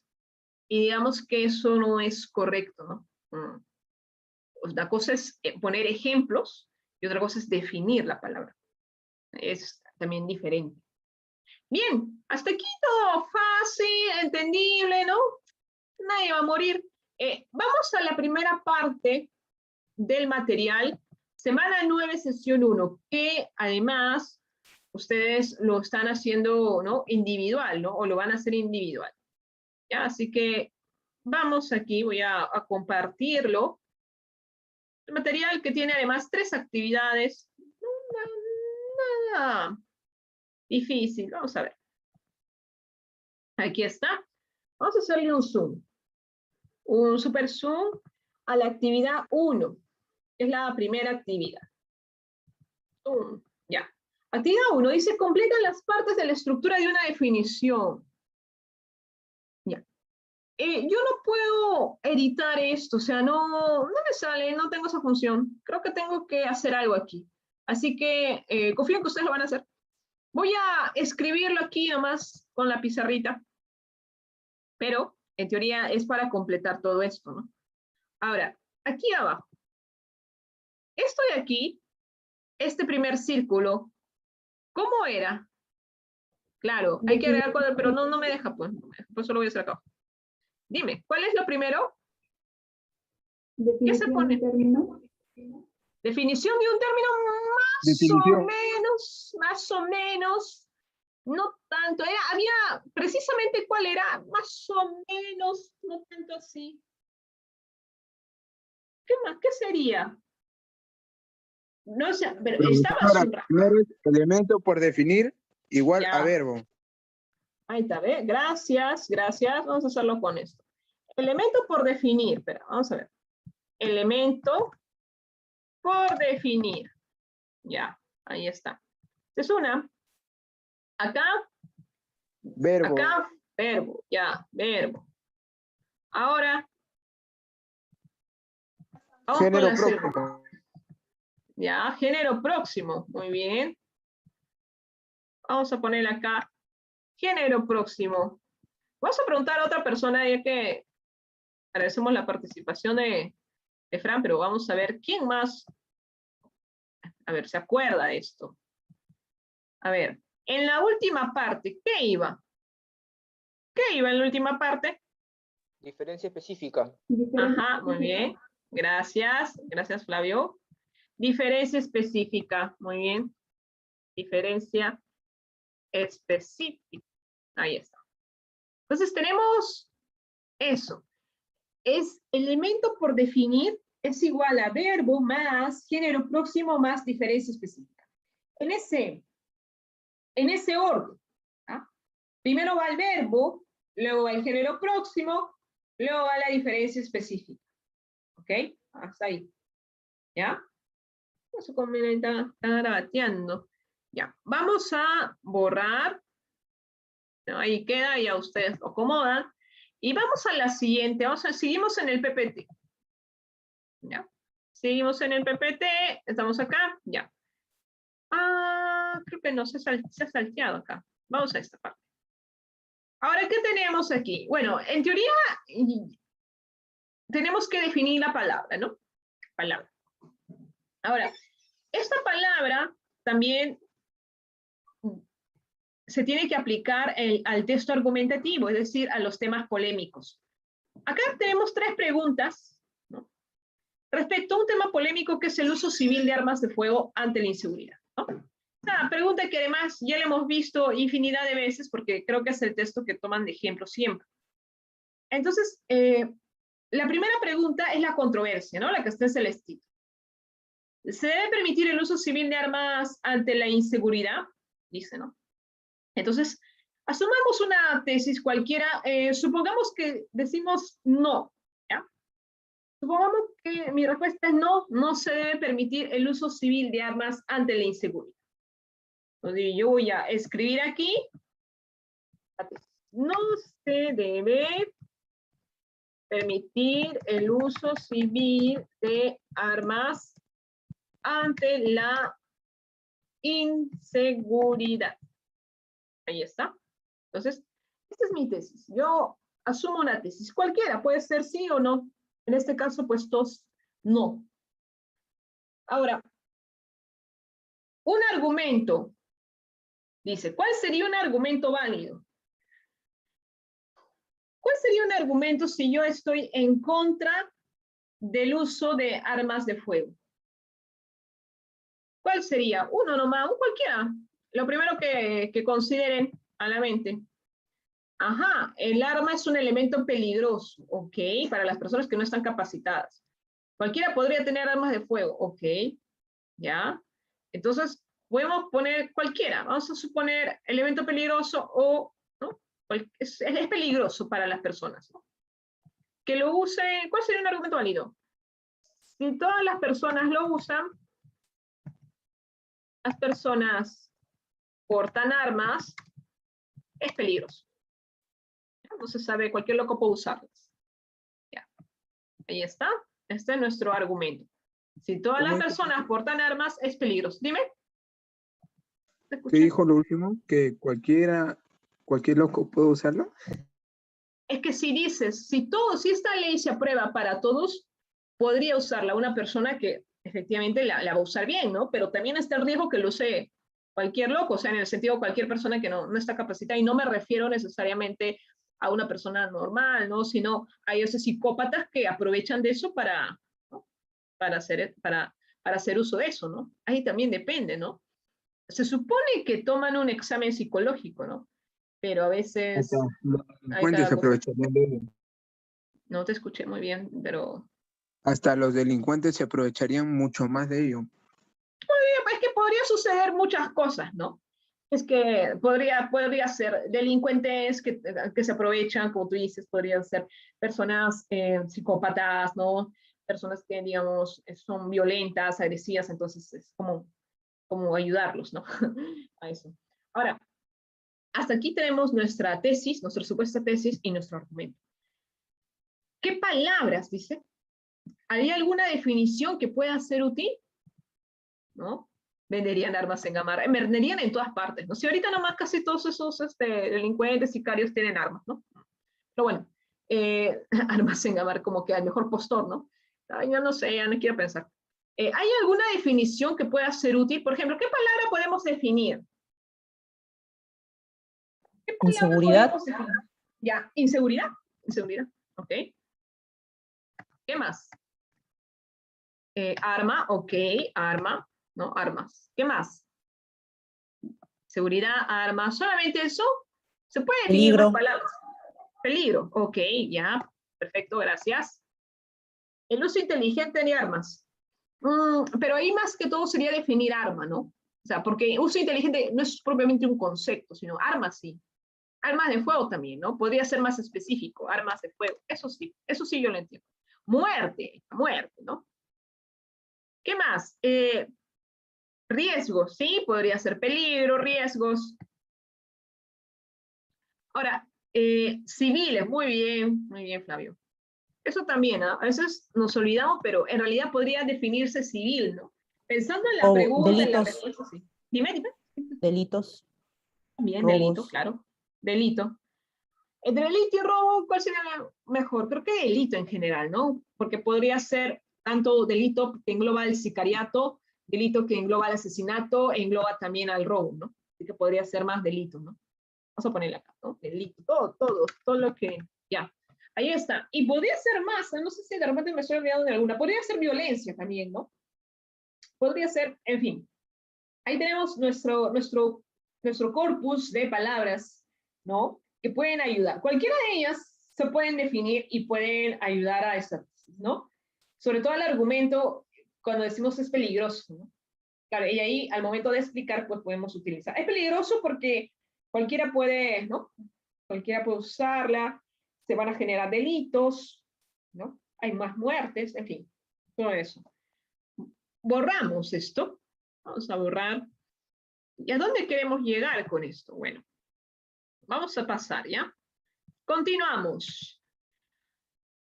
Y digamos que eso no es correcto, ¿no? Una cosa es poner ejemplos y otra cosa es definir la palabra. Es también diferente. Bien, hasta aquí todo fácil, entendible, ¿no? Nadie va a morir. Vamos a la primera parte del material, semana 9, sesión 1, que además ustedes lo están haciendo, ¿no? Individual, ¿no? O lo van a hacer individual. ¿Ya? Así que vamos aquí, voy a compartirlo. El material que tiene además 3 actividades. Nada difícil, vamos a ver. Aquí está. Vamos a hacerle un zoom. Un super zoom a la actividad 1. Es la primera actividad. Ya. Actividad 1 dice, completa las partes de la estructura de una definición. Ya. Yo no puedo editar esto, o sea, no me sale, no tengo esa función. Creo que tengo que hacer algo aquí. Así que confío en que ustedes lo van a hacer. Voy a escribirlo aquí nomás con la pizarrita. Pero, en teoría, es para completar todo esto, ¿no? Ahora, aquí abajo. Esto de aquí este primer círculo, ¿cómo era? Claro, hay que agregar cuadro, pero no me deja, pues. Por eso lo voy a hacer acá. Dime, ¿cuál es lo primero? ¿Qué se pone? Definición de un término más o menos, no tanto. Había, precisamente, ¿cuál era? Más o menos, no tanto así. ¿Qué más? ¿Qué sería? No sé, pero estaba subrayado.
Primero es elemento por definir igual
Ya.
a verbo.
Ahí está, ¿ve? Gracias, gracias. Vamos a hacerlo con esto. Elemento por definir, espera, vamos a ver. Elemento por definir. Ya, ahí está. Es una. Acá.
Verbo.
Acá, verbo. Ya, verbo. Ahora. Vamos
Género
con la
próximo.
ya, género próximo. Muy bien. Vamos a poner acá. Género próximo. Vamos a preguntar a otra persona, ya que agradecemos la participación de Fran, pero vamos a ver quién más. A ver, ¿se acuerda de esto? A ver, en la última parte, ¿qué iba? ¿Qué iba en la última parte?
Diferencia específica.
Ajá, muy bien. Gracias. Gracias, Flavio. Diferencia específica. Muy bien. Diferencia específica. Ahí está. Entonces tenemos eso. Es elemento por definir, es igual a verbo más género próximo más diferencia específica. En ese orden. ¿Ah? Primero va el verbo, luego va el género próximo, luego va la diferencia específica. ¿Ok? Hasta ahí. ¿Ya? Eso como está grabateando. Ya. Vamos a borrar. ¿No? Ahí queda, ya ustedes lo acomodan. Y vamos a la siguiente. Seguimos en el PPT. ¿Ya? Seguimos en el PPT. Estamos acá. Ya. Creo que no se ha salteado acá. Vamos a esta parte. Ahora, ¿qué tenemos aquí? Bueno, en teoría tenemos que definir la palabra, ¿no? Palabra. Ahora, esta palabra también se tiene que aplicar al texto argumentativo, es decir, a los temas polémicos. Acá tenemos 3 preguntas, ¿no? Respecto a un tema polémico que es el uso civil de armas de fuego ante la inseguridad, ¿no? Una pregunta que además ya la hemos visto infinidad de veces porque creo que es el texto que toman de ejemplo siempre. Entonces, la primera pregunta es la controversia, ¿no? La que está en celestito. ¿Se debe permitir el uso civil de armas ante la inseguridad? Dice, ¿no? Entonces, asumamos una tesis cualquiera, supongamos que decimos no, ¿ya? Supongamos que mi respuesta es no, no se debe permitir el uso civil de armas ante la inseguridad. Entonces, yo voy a escribir aquí, no se debe permitir el uso civil de armas ante la inseguridad. Ahí está. Entonces, esta es mi tesis. Yo asumo una tesis. Cualquiera, puede ser sí o no. En este caso, pues dos, no. Ahora, un argumento. Dice, ¿cuál sería un argumento válido? ¿Cuál sería un argumento si yo estoy en contra del uso de armas de fuego? ¿Cuál sería? Uno nomás, un cualquiera. Lo primero que consideren a la mente. Ajá, el arma es un elemento peligroso, ok, para las personas que no están capacitadas. Cualquiera podría tener armas de fuego, ok, ya. Entonces, podemos poner cualquiera, vamos a suponer elemento peligroso o, ¿no? Es peligroso para las personas, ¿no? Que lo usen, ¿cuál sería un argumento válido? Si todas las personas lo usan, las personas portan armas, es peligroso. No se sabe, cualquier loco puede usarlas. Ya. Ahí está. Este es nuestro argumento. Si todas las personas portan armas, es peligroso. Dime.
¿Qué dijo lo último? ¿Que cualquier loco puede usarlo?
Es que si dices, si esta ley se aprueba para todos, podría usarla una persona que efectivamente la va a usar bien, ¿no? Pero también está el riesgo que lo use cualquier loco, o sea, en el sentido de cualquier persona que no está capacitada, y no me refiero necesariamente a una persona normal, ¿no? Sino a esos psicópatas que aprovechan de eso para, ¿no? para hacer uso de eso, ¿no? Ahí también depende, ¿no? Se supone que toman un examen psicológico, ¿no? Pero a veces
Hasta los
hay
delincuentes
cada
se
cosa.
aprovecharían de ello.
No te escuché muy bien, pero
Hasta los delincuentes se aprovecharían mucho más de ello.
es que podría suceder muchas cosas, ¿no? Es que podría ser delincuentes que se aprovechan, como tú dices, podrían ser personas psicópatas, ¿no? Personas que, digamos, son violentas, agresivas, entonces es como ayudarlos, ¿no? A eso. Ahora, hasta aquí tenemos nuestra tesis, nuestra supuesta tesis y nuestro argumento. ¿Qué palabras, dice? ¿Hay alguna definición que pueda ser útil? ¿No? Venderían armas en Gamarra, venderían en todas partes, ¿no? Si ahorita nomás casi todos esos delincuentes, sicarios tienen armas, ¿no? Pero bueno, armas en Gamarra como que al mejor postor, ¿no? Ay, yo no sé, ya no quiero pensar. ¿Hay alguna definición que pueda ser útil? Por ejemplo, ¿qué palabra podemos definir? ¿Qué palabra
Inseguridad.
podemos definir? Ya, inseguridad. Inseguridad, ok. ¿Qué más? Arma, ok, arma, ¿no? Armas. ¿Qué más? Seguridad, armas, solamente eso. ¿Se puede definir
Peligro.
más palabras? Peligro, ok, ya, perfecto, gracias. El uso inteligente de armas. Pero ahí más que todo sería definir arma, ¿no? O sea, porque uso inteligente no es propiamente un concepto, sino armas sí. Armas de fuego también, ¿no? Podría ser más específico, armas de fuego. Eso sí yo lo entiendo. Muerte, ¿no? ¿Qué más? Riesgos, ¿sí? Podría ser peligro, riesgos. Ahora, civiles, muy bien, Flavio. Eso también, ¿no? A veces nos olvidamos, pero en realidad podría definirse civil, ¿no? Pensando en la
O
pregunta, en la
delitos.
respuesta, sí. Dime.
Delitos.
Bien,
Robos.
delito, claro. Delito. Entre delito y robo, ¿cuál sería mejor? Creo que delito en general, ¿no? Porque podría ser tanto delito que engloba el sicariato, delito que engloba el asesinato, e engloba también al robo, ¿no? Así que podría ser más delito, ¿no? Vamos a ponerle acá, ¿no? Delito, todo lo que, ya. Ahí está. Y podría ser más, no sé si de repente me estoy olvidando de alguna, podría ser violencia también, ¿no? Podría ser, en fin. Ahí tenemos nuestro corpus de palabras, ¿no? Que pueden ayudar. Cualquiera de ellas se pueden definir y pueden ayudar a esta tesis, ¿no? Sobre todo el argumento, cuando decimos es peligroso, ¿no? Claro, y ahí al momento de explicar, pues podemos utilizar. Es peligroso porque cualquiera puede, ¿no? Cualquiera puede usarla, se van a generar delitos, ¿no? Hay más muertes, en fin, todo eso. Borramos esto, vamos a borrar. ¿Y a dónde queremos llegar con esto? Bueno, vamos a pasar, ¿ya? Continuamos.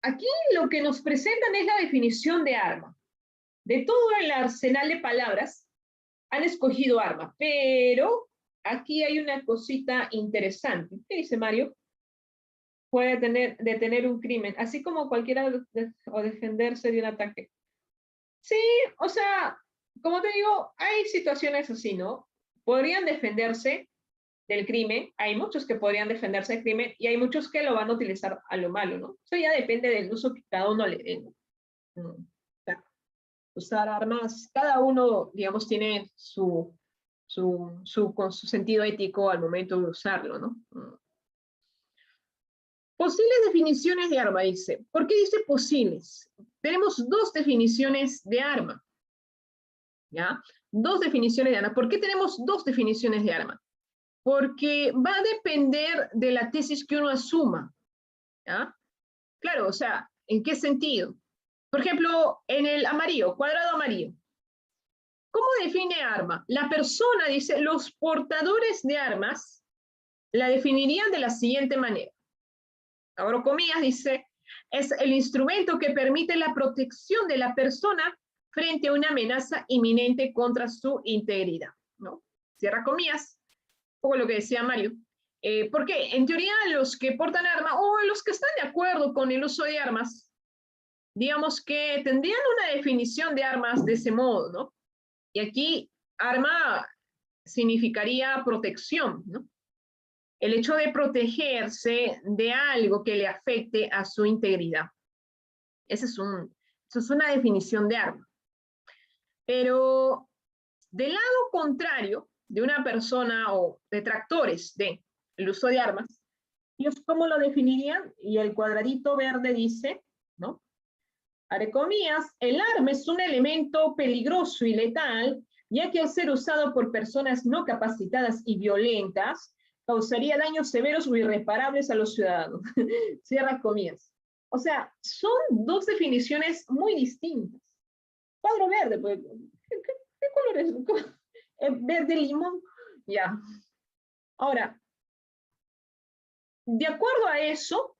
Aquí lo que nos presentan es la definición de arma. De todo el arsenal de palabras, han escogido arma, pero aquí hay una cosita interesante. ¿Qué dice Mario? Puede detener un crimen, así como cualquiera o defenderse de un ataque. Sí, o sea, como te digo, hay situaciones así, ¿no? Podrían defenderse del crimen, hay muchos que podrían defenderse del crimen y hay muchos que lo van a utilizar a lo malo, ¿no? Eso ya depende del uso que cada uno le dé, ¿no? O sea, usar armas, cada uno, digamos, tiene con su sentido ético al momento de usarlo, ¿no? Posibles definiciones de arma, dice. ¿Por qué dice posibles? Tenemos dos definiciones de arma, ¿ya? Dos definiciones de arma. ¿Por qué tenemos dos definiciones de arma? Porque va a depender de la tesis que uno asuma, ¿ya? Claro, o sea, ¿en qué sentido? Por ejemplo, en el amarillo, cuadrado amarillo. ¿Cómo define arma? La persona dice, los portadores de armas la definirían de la siguiente manera. Abro comillas, dice, es el instrumento que permite la protección de la persona frente a una amenaza inminente contra su integridad, ¿no? Cierra comillas, un poco lo que decía Mario. Porque en teoría los que portan arma o los que están de acuerdo con el uso de armas digamos que tendrían una definición de armas de ese modo, ¿no? Y aquí arma significaría protección, ¿no? El hecho de protegerse de algo que le afecte a su integridad. Eso es una definición de arma. Pero del lado contrario de una persona o detractores del uso de armas, ¿ellos cómo lo definirían? Y el cuadradito verde dice, ¿no? Abre comillas, el arma es un elemento peligroso y letal, ya que al ser usado por personas no capacitadas y violentas, causaría daños severos o irreparables a los ciudadanos. Cierra comillas. O sea, son dos definiciones muy distintas. Cuadro verde, pues, ¿qué color es? Verde limón, ya. Ahora, de acuerdo a eso,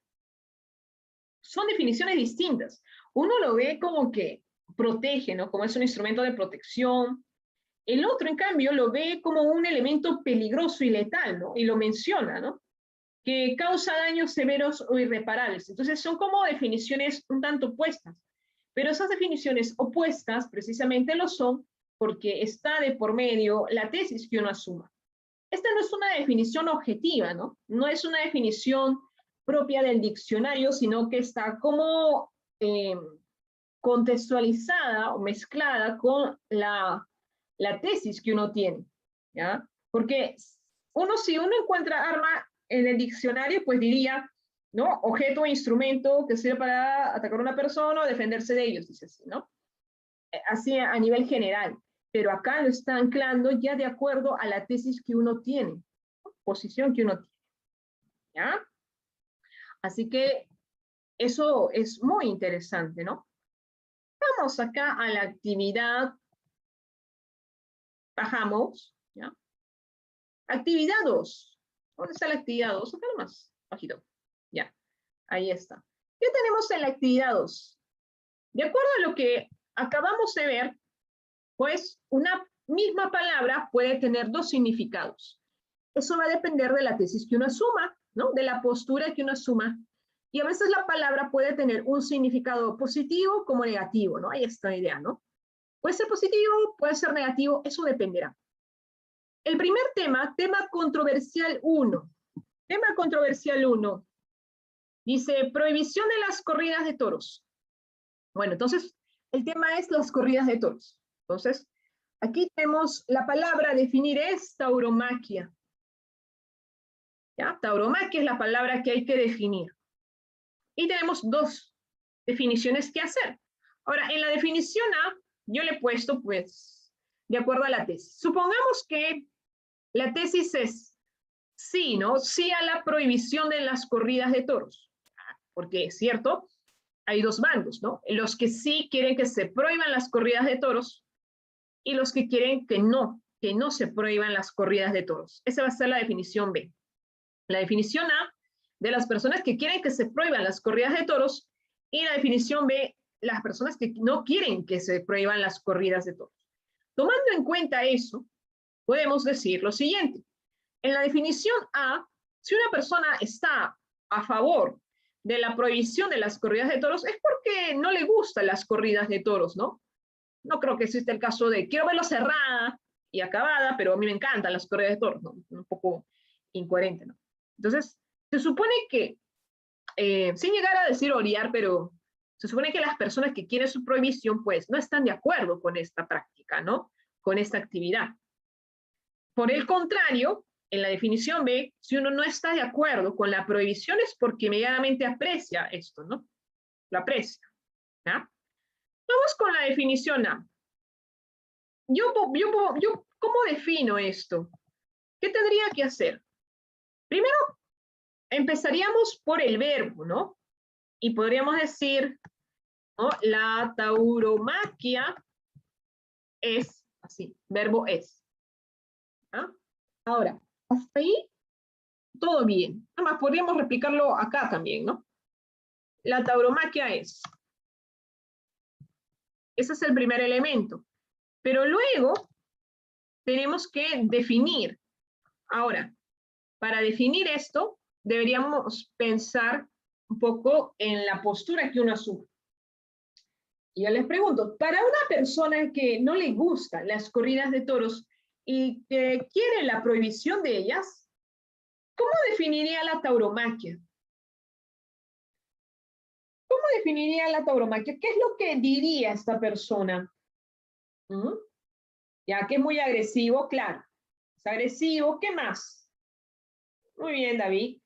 son definiciones distintas. Uno lo ve como que protege, ¿no? Como es un instrumento de protección. El otro, en cambio, lo ve como un elemento peligroso y letal, ¿no? Y lo menciona, ¿no? Que causa daños severos o irreparables. Entonces, son como definiciones un tanto opuestas. Pero esas definiciones opuestas, precisamente lo son porque está de por medio la tesis que uno asuma. Esta no es una definición objetiva, ¿no? No es una definición propia del diccionario, sino que está como contextualizada o mezclada con la tesis que uno tiene, ¿ya? Porque si uno encuentra arma en el diccionario, pues diría, ¿no? Objeto o instrumento que sirve para atacar a una persona o defenderse de ellos, dice así, ¿no? Así a nivel general. Pero acá lo está anclando ya de acuerdo a la tesis que uno tiene, posición que uno tiene, ¿ya? Así que eso es muy interesante, ¿no? Vamos acá a la actividad. Bajamos, ¿ya? Actividad 2. ¿Dónde está la actividad 2? Acá nomás, bajito. Ya, ahí está. ¿Qué tenemos en la actividad 2? De acuerdo a lo que acabamos de ver, pues una misma palabra puede tener dos significados. Eso va a depender de la tesis que uno asuma, ¿no? De la postura que uno asuma. Y a veces la palabra puede tener un significado positivo como negativo, ¿no? Ahí está la idea, ¿no? Puede ser positivo, puede ser negativo, eso dependerá. El primer tema controversial 1. Tema controversial 1. Dice, prohibición de las corridas de toros. Bueno, entonces, el tema es las corridas de toros. Entonces, aquí tenemos la palabra a definir es tauromaquia. ¿Ya? Tauromaquia es la palabra que hay que definir. Y tenemos dos definiciones que hacer. Ahora, en la definición A, yo le he puesto, pues, de acuerdo a la tesis. Supongamos que la tesis es sí, ¿no? Sí a la prohibición de las corridas de toros. Porque es cierto, hay dos bandos, ¿no? Los que sí quieren que se prohíban las corridas de toros y los que quieren que no se prohíban las corridas de toros. Esa va a ser la definición B. La definición A de las personas que quieren que se prohíban las corridas de toros y la definición B, las personas que no quieren que se prohíban las corridas de toros. Tomando en cuenta eso, podemos decir lo siguiente. En la definición A, si una persona está a favor de la prohibición de las corridas de toros, es porque no le gustan las corridas de toros, ¿no? No creo que exista el caso de quiero verlo cerrada y acabada, pero a mí me encantan las corridas de toros, ¿no? Un poco incoherente, ¿no? Entonces, se supone que, sin llegar a decir odiar, pero se supone que las personas que quieren su prohibición, pues, no están de acuerdo con esta práctica, ¿no? Con esta actividad. Por el contrario, en la definición B, si uno no está de acuerdo con la prohibición es porque medianamente aprecia esto, ¿no? Lo aprecia, ¿ya? Vamos con la definición A. Yo ¿cómo defino esto? ¿Qué tendría que hacer? Primero, empezaríamos por el verbo, ¿no? Y podríamos decir, ¿no? La tauromaquia es, así, verbo es. ¿Ah? Ahora, hasta ahí, todo bien. Además, podríamos replicarlo acá también, ¿no? La tauromaquia es. Ese es el primer elemento. Pero luego tenemos que definir. Ahora, para definir esto, deberíamos pensar un poco en la postura que uno asume. Y yo les pregunto, para una persona que no le gustan las corridas de toros y que quiere la prohibición de ellas, ¿cómo definiría la tauromaquia? ¿Cómo definiría la tauromaquia? ¿Qué es lo que diría esta persona? ¿Mm? Ya que es muy agresivo, claro. Es agresivo, ¿qué más? Muy bien, David.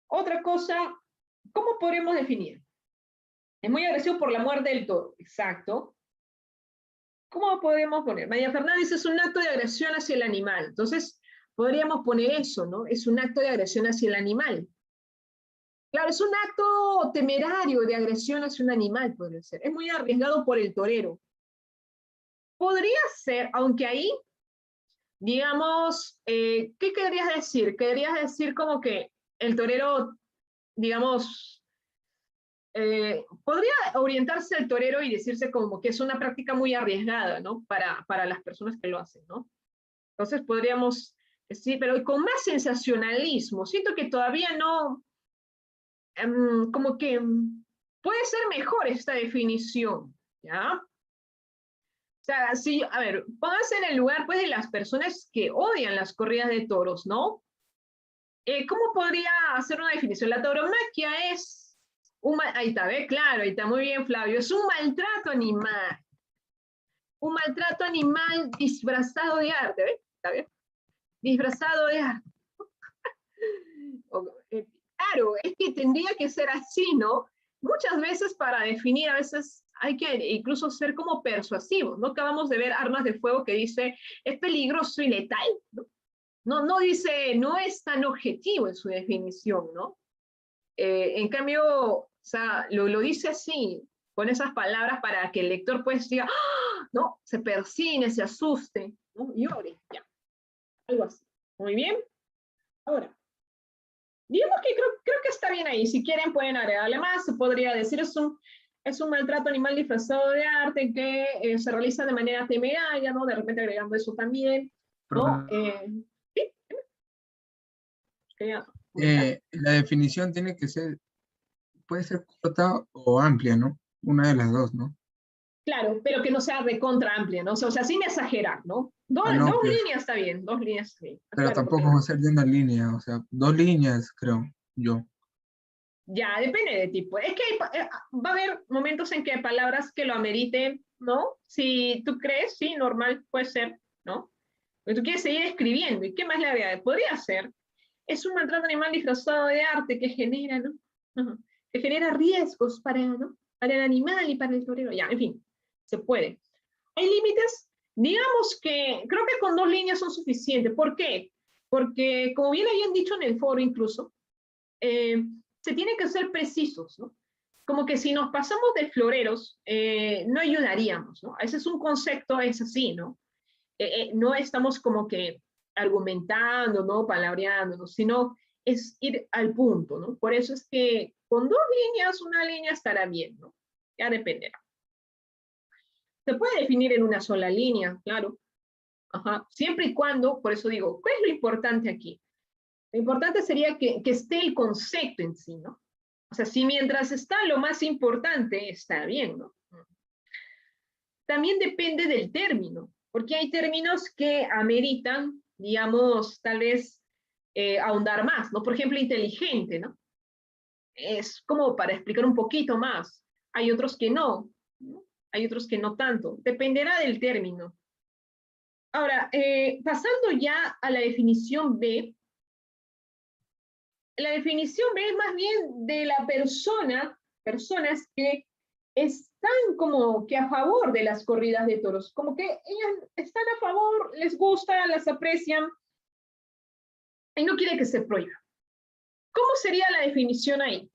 Otra cosa, ¿cómo podríamos definir? Es muy agresivo por la muerte del toro. Exacto. ¿Cómo podemos poner? María Fernández es un acto de agresión hacia el animal. Entonces, podríamos poner eso, ¿no? Es un acto de agresión hacia el animal. Claro, es un acto temerario de agresión hacia un animal, podría ser. Es muy arriesgado por el torero. Podría ser, aunque ahí, digamos, ¿qué querrías decir? Querrías decir como que el torero, digamos, podría orientarse al torero y decirse como que es una práctica muy arriesgada, ¿no? Para las personas que lo hacen, ¿no? Entonces podríamos decir, pero con más sensacionalismo. Siento que todavía no, como que puede ser mejor esta definición, ¿ya? O sea, si, a ver, pónganse en el lugar pues, de las personas que odian las corridas de toros, ¿no? ¿Cómo podría hacer una definición? La tauromaquia es, ahí está, ¿ve? Claro, ahí está, muy bien, Flavio, es un maltrato animal. Un maltrato animal disfrazado de arte, ¿ve? ¿Está bien? Disfrazado de arte. Claro, es que tendría que ser así, ¿no? Muchas veces para definir, a veces hay que incluso ser como persuasivos, ¿no? Acabamos de ver Armas de Fuego que dice, es peligroso y letal, ¿no? No dice, no es tan objetivo en su definición, ¿no? En cambio, o sea, lo dice así, con esas palabras para que el lector pues diga, ¡ah! ¿No? Se persine, se asuste, ¿no? Llore, ya. Algo así. Muy bien. Ahora, digamos que creo que está bien ahí. Si quieren pueden agregarle más. Se podría decir es un maltrato animal disfrazado de arte que se realiza de manera temeraria, ¿no? De repente agregando eso también, ¿no? ¿Sí?
La definición tiene que ser, puede ser corta o amplia, ¿no? Una de las dos, ¿no?
Claro, pero que no sea recontra amplia, ¿no? O sea, sin exagerar, ¿no? Dos
No, pues,
líneas está bien, 2 líneas está bien.
pero
Claro,
tampoco
porque
va a ser de una línea, o sea, 2 líneas, creo yo.
ya depende de tipo. Es que va a haber momentos en que hay palabras que lo ameriten, ¿no? Si tú crees, sí, normal, puede ser, ¿no? Pero tú quieres seguir escribiendo, ¿y qué más le agrega? Podría ser. Es un maltrato animal disfrazado de arte que genera, ¿no? Ajá. Que genera riesgos para, ¿no? Para el animal y para el torero. Ya, en fin, se puede. ¿Hay límites? Digamos que creo que con 2 líneas son suficientes. ¿Por qué? Porque, como bien habían dicho en el foro incluso, se tiene que ser precisos, ¿no? Como que si nos pasamos de floreros, no ayudaríamos, ¿no? Ese es un concepto, es así, ¿no? No estamos como que argumentando, ¿no? Palabreándonos, sino es ir al punto, ¿no? Por eso es que con 2 líneas, una línea estará bien, ¿no? Ya dependerá. Se puede definir en una sola línea, claro. Ajá. Siempre y cuando, por eso digo, ¿cuál es lo importante aquí? Lo importante sería que esté el concepto en sí, ¿no? O sea, si mientras está lo más importante, está bien, ¿no? También depende del término, porque hay términos que ameritan, digamos, tal vez ahondar más, ¿no? Por ejemplo, inteligente, ¿no? Es como para explicar un poquito más. Hay otros que no, ¿no? Hay otros que no tanto. Dependerá del término. Ahora, pasando ya a la definición B, la definición B es más bien de la personas que están como que a favor de las corridas de toros, como que ellas están a favor, les gusta, las aprecian, y no quieren que se prohíba. ¿Cómo sería la definición ahí?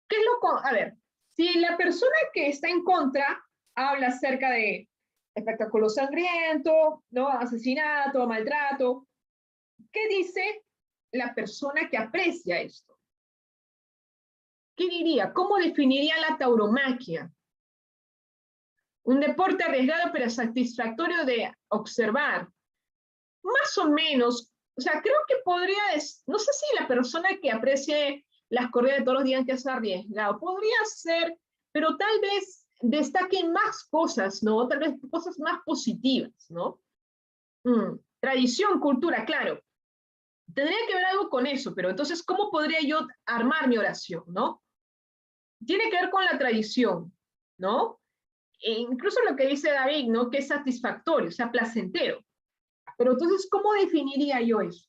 ¿Qué es a ver, si la persona que está en contra habla acerca de espectáculo sangriento, ¿no? Asesinato, maltrato, ¿qué dice la persona que aprecia esto? ¿Qué diría? ¿Cómo definiría la tauromaquia? Un deporte arriesgado pero satisfactorio de observar. Más o menos, o sea, creo que podría, no sé si la persona que aprecie las corridas de toros digan que es arriesgado, podría ser pero tal vez destaquen más cosas, ¿no? Tal vez cosas más positivas, ¿no? Tradición, cultura, claro. Tendría que ver algo con eso, pero entonces, ¿cómo podría yo armar mi oración, no? Tiene que ver con la tradición, ¿no? E incluso lo que dice David, ¿no? Que es satisfactorio, o sea, placentero. Pero entonces, ¿cómo definiría yo eso?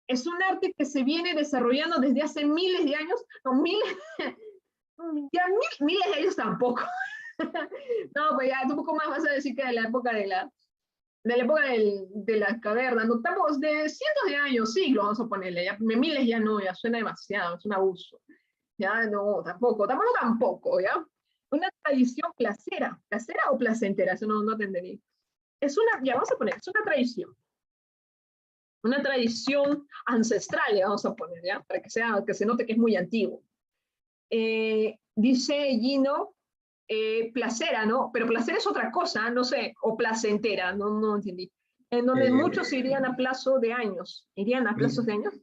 ¿Es un arte que se viene desarrollando desde hace miles de años? No, miles, ya miles de años tampoco. No, pues ya un poco más vas a decir que de la época de la caverna, no estamos de cientos de años, siglos, vamos a ponerle, ya, miles ya no, ya suena demasiado, es un abuso. Ya no, tampoco, ¿ya? Una tradición placera o placentera, eso no entendería. Ya vamos a poner, es una tradición ancestral, ya vamos a poner, ¿ya? Para que se note que es muy antiguo. Dice Gino, placera, ¿no? Pero placer es otra cosa, no sé, o placentera, no entendí. En donde muchos irían a plazo de años. ¿Irían a plazos de años?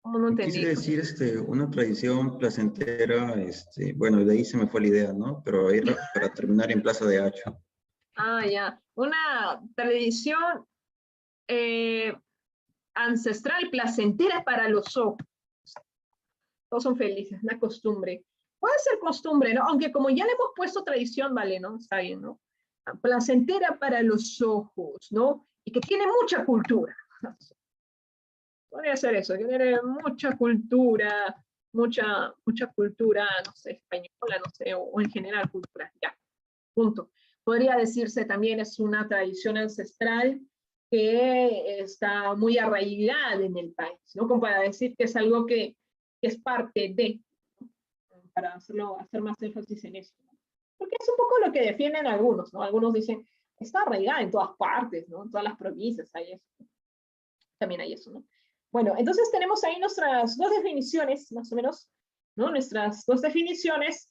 ¿Cómo no entendí?
Quise decir una tradición placentera, bueno, de ahí se me fue la idea, ¿no? Pero era para terminar en Plaza de Hacho.
Ah, ya. Una tradición ancestral, placentera para los ojos. Todos son felices, una costumbre. Puede ser costumbre, ¿no? Aunque como ya le hemos puesto tradición, vale, ¿no? Está bien, ¿no? Placentera para los ojos, ¿no? Y que tiene mucha cultura. Podría ser eso, que tiene mucha cultura, mucha cultura, no sé, española, no sé, o en general cultura, ya, punto. Podría decirse también es una tradición ancestral que está muy arraigada en el país, ¿no? Como para decir que es algo que es parte de, para hacer más énfasis en eso, ¿no? Porque es un poco lo que defienden algunos, ¿no? Algunos dicen, está arraigada en todas partes, ¿no? En todas las provincias hay eso. También hay eso, ¿no? Bueno, entonces tenemos ahí nuestras dos definiciones, más o menos, ¿no? Nuestras dos definiciones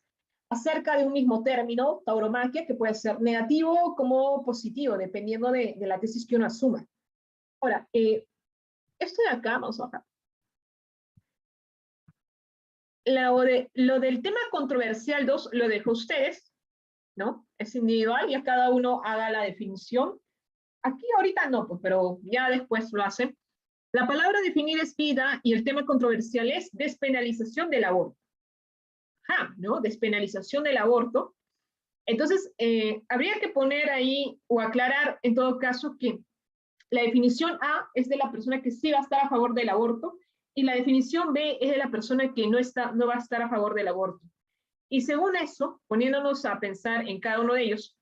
acerca de un mismo término, tauromaquia, que puede ser negativo como positivo, dependiendo de la tesis que uno asuma. Ahora, esto de acá, vamos a bajar. Lo del tema controversial 2 lo dejo a ustedes, ¿no? Es individual, ya cada uno haga la definición. Aquí ahorita no, pues, pero ya después lo hacen. La palabra definir es vida y el tema controversial es despenalización del aborto. ¿No? Despenalización del aborto. Entonces, habría que poner ahí o aclarar en todo caso que la definición A es de la persona que sí va a estar a favor del aborto y la definición B es de la persona que no va a estar a favor del aborto. Y según eso, poniéndonos a pensar en cada uno de ellos,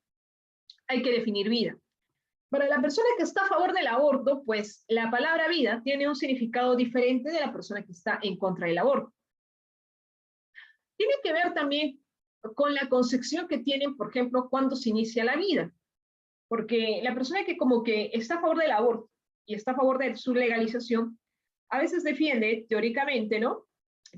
hay que definir vida. Para la persona que está a favor del aborto, pues la palabra vida tiene un significado diferente de la persona que está en contra del aborto. Tiene que ver también con la concepción que tienen, por ejemplo, cuando se inicia la vida. Porque la persona que como que está a favor del aborto y está a favor de su legalización, a veces defiende, teóricamente, ¿no?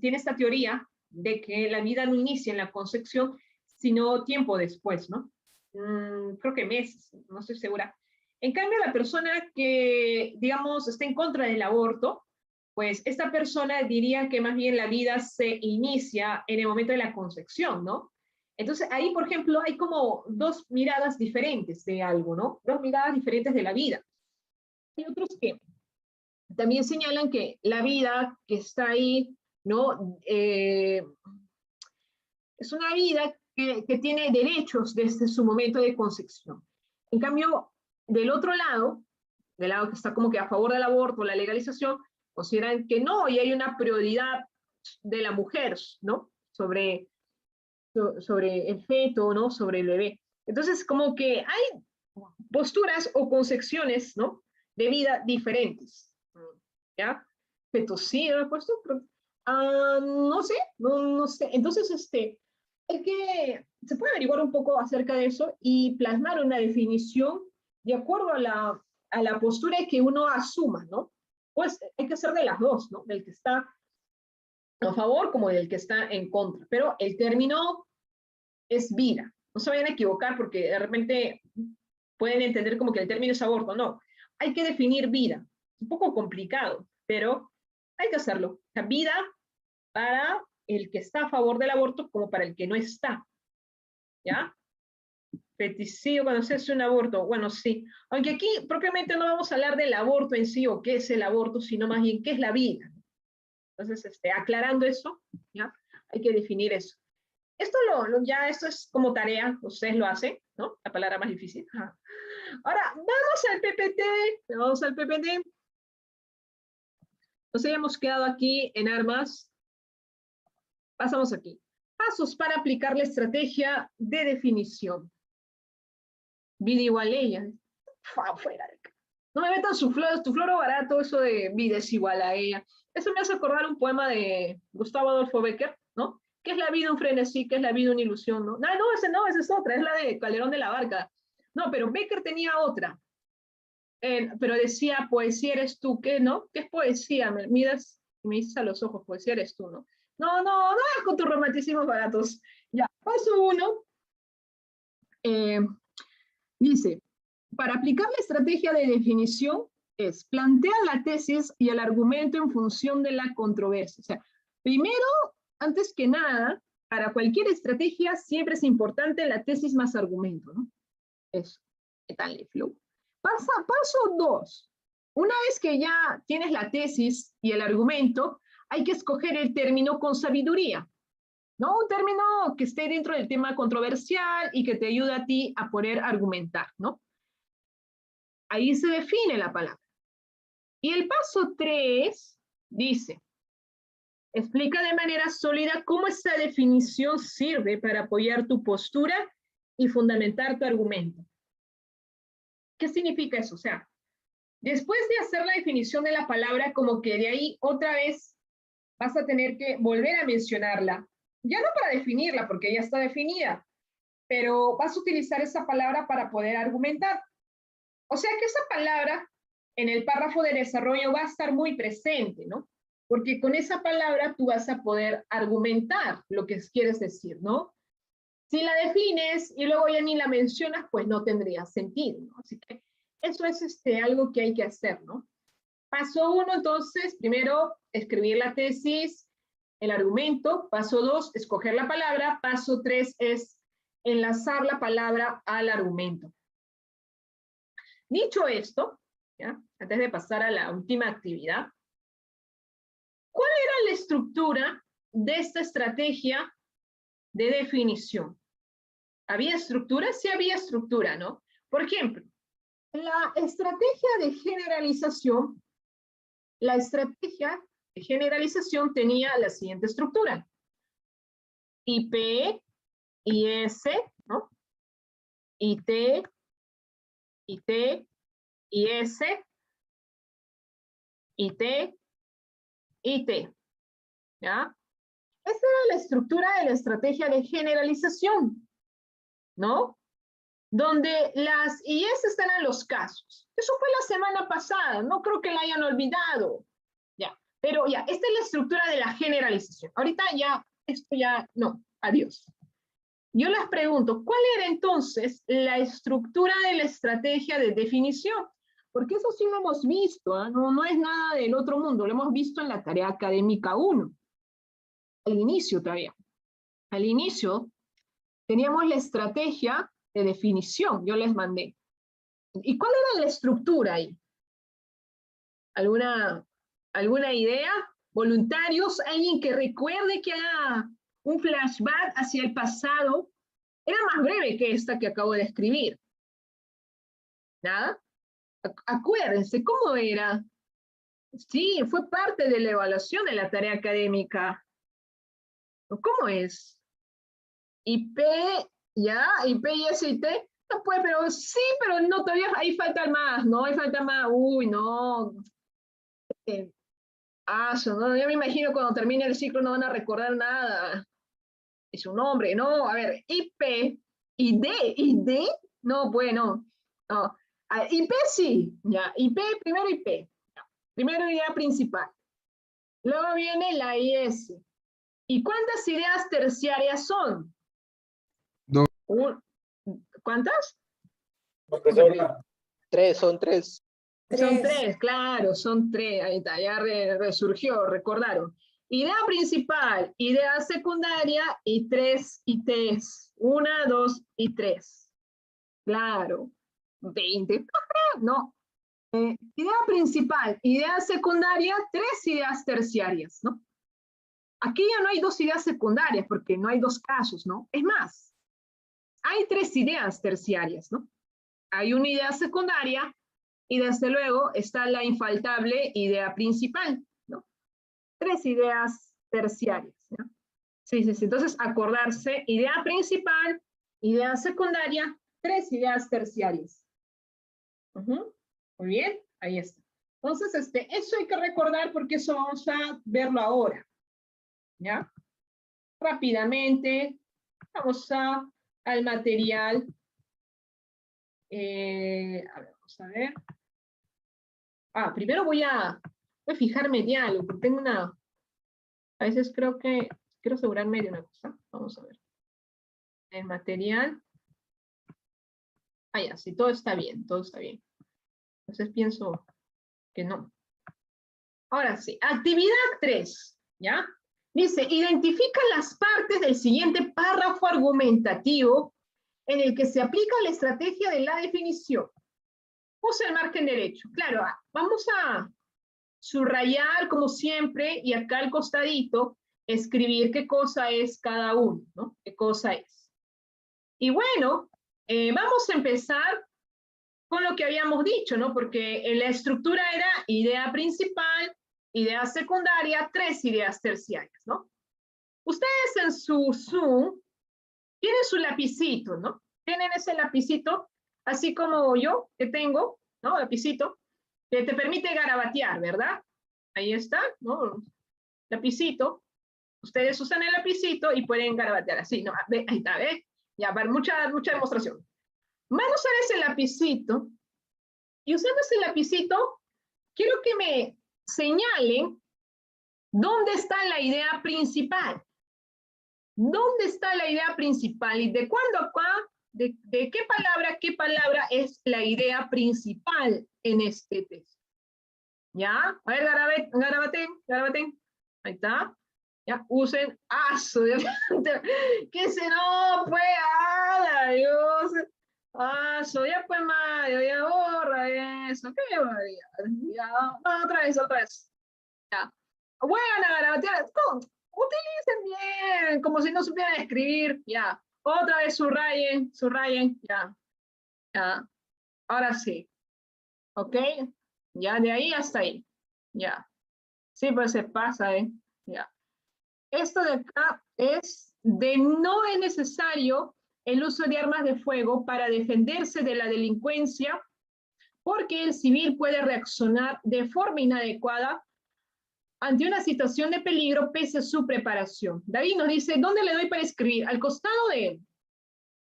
Tiene esta teoría de que la vida no inicia en la concepción, sino tiempo después, ¿no? Creo que meses, no estoy segura. En cambio, la persona que, digamos, está en contra del aborto, pues esta persona diría que más bien la vida se inicia en el momento de la concepción, ¿no? Entonces, ahí, por ejemplo, hay como dos miradas diferentes de algo, ¿no? Dos miradas diferentes de la vida. Hay otros que también señalan que la vida que está ahí, ¿no? Es una vida que tiene derechos desde su momento de concepción. En cambio, del otro lado que está como que a favor del aborto, la legalización, consideran que no, y hay una prioridad de la mujer, ¿no? Sobre el feto, ¿no? Sobre el bebé. Entonces, como que hay posturas o concepciones, ¿no? De vida diferentes, ¿ya? Fetocida, puesto, no sé, no sé. Entonces, se puede averiguar un poco acerca de eso y plasmar una definición de acuerdo a la postura que uno asuma, ¿no? Pues hay que ser de las dos, ¿no? Del que está a favor como del que está en contra. Pero el término es vida. No se vayan a equivocar porque de repente pueden entender como que el término es aborto. No, hay que definir vida. Es un poco complicado, pero hay que hacerlo. O sea, vida para el que está a favor del aborto como para el que no está. ¿ya? Feticida cuando se hace un aborto. Bueno, sí. Aunque aquí propiamente no vamos a hablar del aborto en sí o qué es el aborto, sino más bien qué es la vida. Entonces, aclarando eso, ¿ya? Hay que definir eso. Esto esto es como tarea, ustedes lo hacen, ¿no? La palabra más difícil. Ajá. Ahora, vamos al PPT. Vamos al PPT. Nos habíamos quedado aquí en armas. Pasamos aquí. Pasos para aplicar la estrategia de definición. Vida igual a ella. Fuera de acá. No me metan tu floro barato, eso de vida es igual a ella. Eso me hace acordar un poema de Gustavo Adolfo Bécquer, ¿no? ¿Qué es la vida un frenesí? ¿Qué es la vida una ilusión? No, esa es otra, es la de Calderón de la Barca. No, pero Bécquer tenía otra. Pero decía, poesía eres tú, ¿qué no? ¿Qué es poesía? Me miras y me dices a los ojos, poesía eres tú, ¿no? No con tus romanticismos baratos. Ya, paso 1. Dice, para aplicar la estrategia de definición es plantear la tesis y el argumento en función de la controversia. O sea, primero, antes que nada, para cualquier estrategia siempre es importante la tesis más argumento, ¿no? Eso. ¿Qué tal el flow? Paso 2. Una vez que ya tienes la tesis y el argumento, hay que escoger el término con sabiduría, ¿no? Un término que esté dentro del tema controversial y que te ayude a ti a poder argumentar, ¿no? Ahí se define la palabra. Y el paso 3 dice, explica de manera sólida cómo esta definición sirve para apoyar tu postura y fundamentar tu argumento. ¿Qué significa eso? O sea, después de hacer la definición de la palabra, como que de ahí otra vez vas a tener que volver a mencionarla. Ya no para definirla, porque ya está definida, pero vas a utilizar esa palabra para poder argumentar. O sea que esa palabra en el párrafo de desarrollo va a estar muy presente, ¿no? Porque con esa palabra tú vas a poder argumentar lo que quieres decir, ¿no? Si la defines y luego ya ni la mencionas, pues no tendría sentido, ¿no? Así que eso es algo que hay que hacer, ¿no? Paso 1, entonces, primero, escribir la tesis, el argumento. Paso 2, escoger la palabra. Paso 3 es enlazar la palabra al argumento. Dicho esto, ¿ya? Antes de pasar a la última actividad, ¿cuál era la estructura de esta estrategia de definición? ¿Había estructura? Sí había estructura, ¿no? Por ejemplo, la estrategia de generalización tenía la siguiente estructura. IP, IS, ¿no? IT, IS, IT, IT, ¿ya? Esa era la estructura de la estrategia de generalización, ¿no? Donde las IS están en los casos. Eso fue la semana pasada, no creo que la hayan olvidado. Ya, pero ya, esta es la estructura de la generalización. Ahorita ya, esto ya, no, adiós. Yo les pregunto, ¿cuál era entonces la estructura de la estrategia de definición? Porque eso sí lo hemos visto, ¿eh? No es nada del otro mundo, lo hemos visto en la tarea académica 1. Al inicio todavía. Al inicio teníamos la estrategia de definición, yo les mandé. ¿Y cuál era la estructura ahí? ¿Alguna idea? ¿Voluntarios? ¿Alguien que recuerde que haga un flashback hacia el pasado? Era más breve que esta que acabo de escribir. ¿Nada? Acuérdense, ¿cómo era? Sí, fue parte de la evaluación de la tarea académica. ¿Cómo es? IP, ya, IP y SIT. No puede, pero sí, pero no, todavía ahí falta más, ¿no? Ahí falta más. Uy, no. ¿No? Yo me imagino cuando termine el ciclo no van a recordar nada. Es un nombre, ¿no? A ver, IP y D, no, bueno, no. IP sí, ya, IP, primero IP. Ya. Primero idea principal. Luego viene la IS. ¿Y cuántas ideas terciarias son?
2.
¿Cuántas?
Son tres.
Son 3, claro, son 3. Ahí está, ya resurgió, recordaron. Idea principal, idea secundaria y 3 y 3. 1, 2 y 3. Claro. 20. No. Idea principal, idea secundaria, 3 ideas terciarias, ¿no? Aquí ya no hay 2 ideas secundarias porque no hay 2 casos, ¿no? Es más, hay 3 ideas terciarias, ¿no? Hay una idea secundaria y desde luego está la infaltable idea principal, ¿no? 3 ideas terciarias, ¿no? Sí. Entonces, acordarse, idea principal, idea secundaria, 3 ideas terciarias. Muy bien, ahí está. Entonces, eso hay que recordar porque eso vamos a verlo ahora. ¿Ya? Rápidamente, vamos al material. A ver, vamos a ver. Primero voy a fijarme diálogo, porque tengo a veces creo que quiero asegurarme de una cosa. Vamos a ver. El material. Ya, sí, todo está bien, todo está bien. Entonces pienso que no. Ahora sí, actividad 3, ¿ya? Dice, identifica las partes del siguiente párrafo argumentativo en el que se aplica la estrategia de la definición. Usa el margen derecho. Claro, vamos a subrayar como siempre y acá al costadito escribir qué cosa es cada uno, ¿no? ¿Qué cosa es? Y bueno, vamos a empezar con lo que habíamos dicho, ¿no? Porque la estructura era idea principal, idea secundaria, 3 ideas terciarias, ¿no? Ustedes en su Zoom tienen su lapicito, ¿no? Tienen ese lapicito, así como yo que tengo, ¿no? Lapicito, que te permite garabatear, ¿verdad? Ahí está, ¿no? Lapicito. Ustedes usan el lapicito y pueden garabatear así, ¿no? Ahí está, ¿eh? Ya, para mucha demostración. Van a usar ese lapicito, y usando ese lapicito, quiero que me señalen dónde está la idea principal. ¿Dónde está la idea principal? ¿Y de cuándo acá? ¿De qué palabra es la idea principal en este texto? ¿Ya? A ver, garabaten. Ahí está. Ya, usen aso. ¿Qué se no? Pues, Dios. Aso, ya pues, Mario, ya borra eso. ¿Qué barbaridad? Ya, no, otra vez. Ya. Bueno, garabatear. Utilicen bien, como si no supieran escribir. Ya. Otra vez subrayen. Ya. Ahora sí. ¿Ok? Ya, de ahí hasta ahí. Ya. Sí, pues se pasa, ¿eh? Ya. Esto de acá es de no es necesario el uso de armas de fuego para defenderse de la delincuencia, porque el civil puede reaccionar de forma inadecuada ante una situación de peligro pese a su preparación. David nos dice, ¿dónde le doy para escribir? Al costado de él.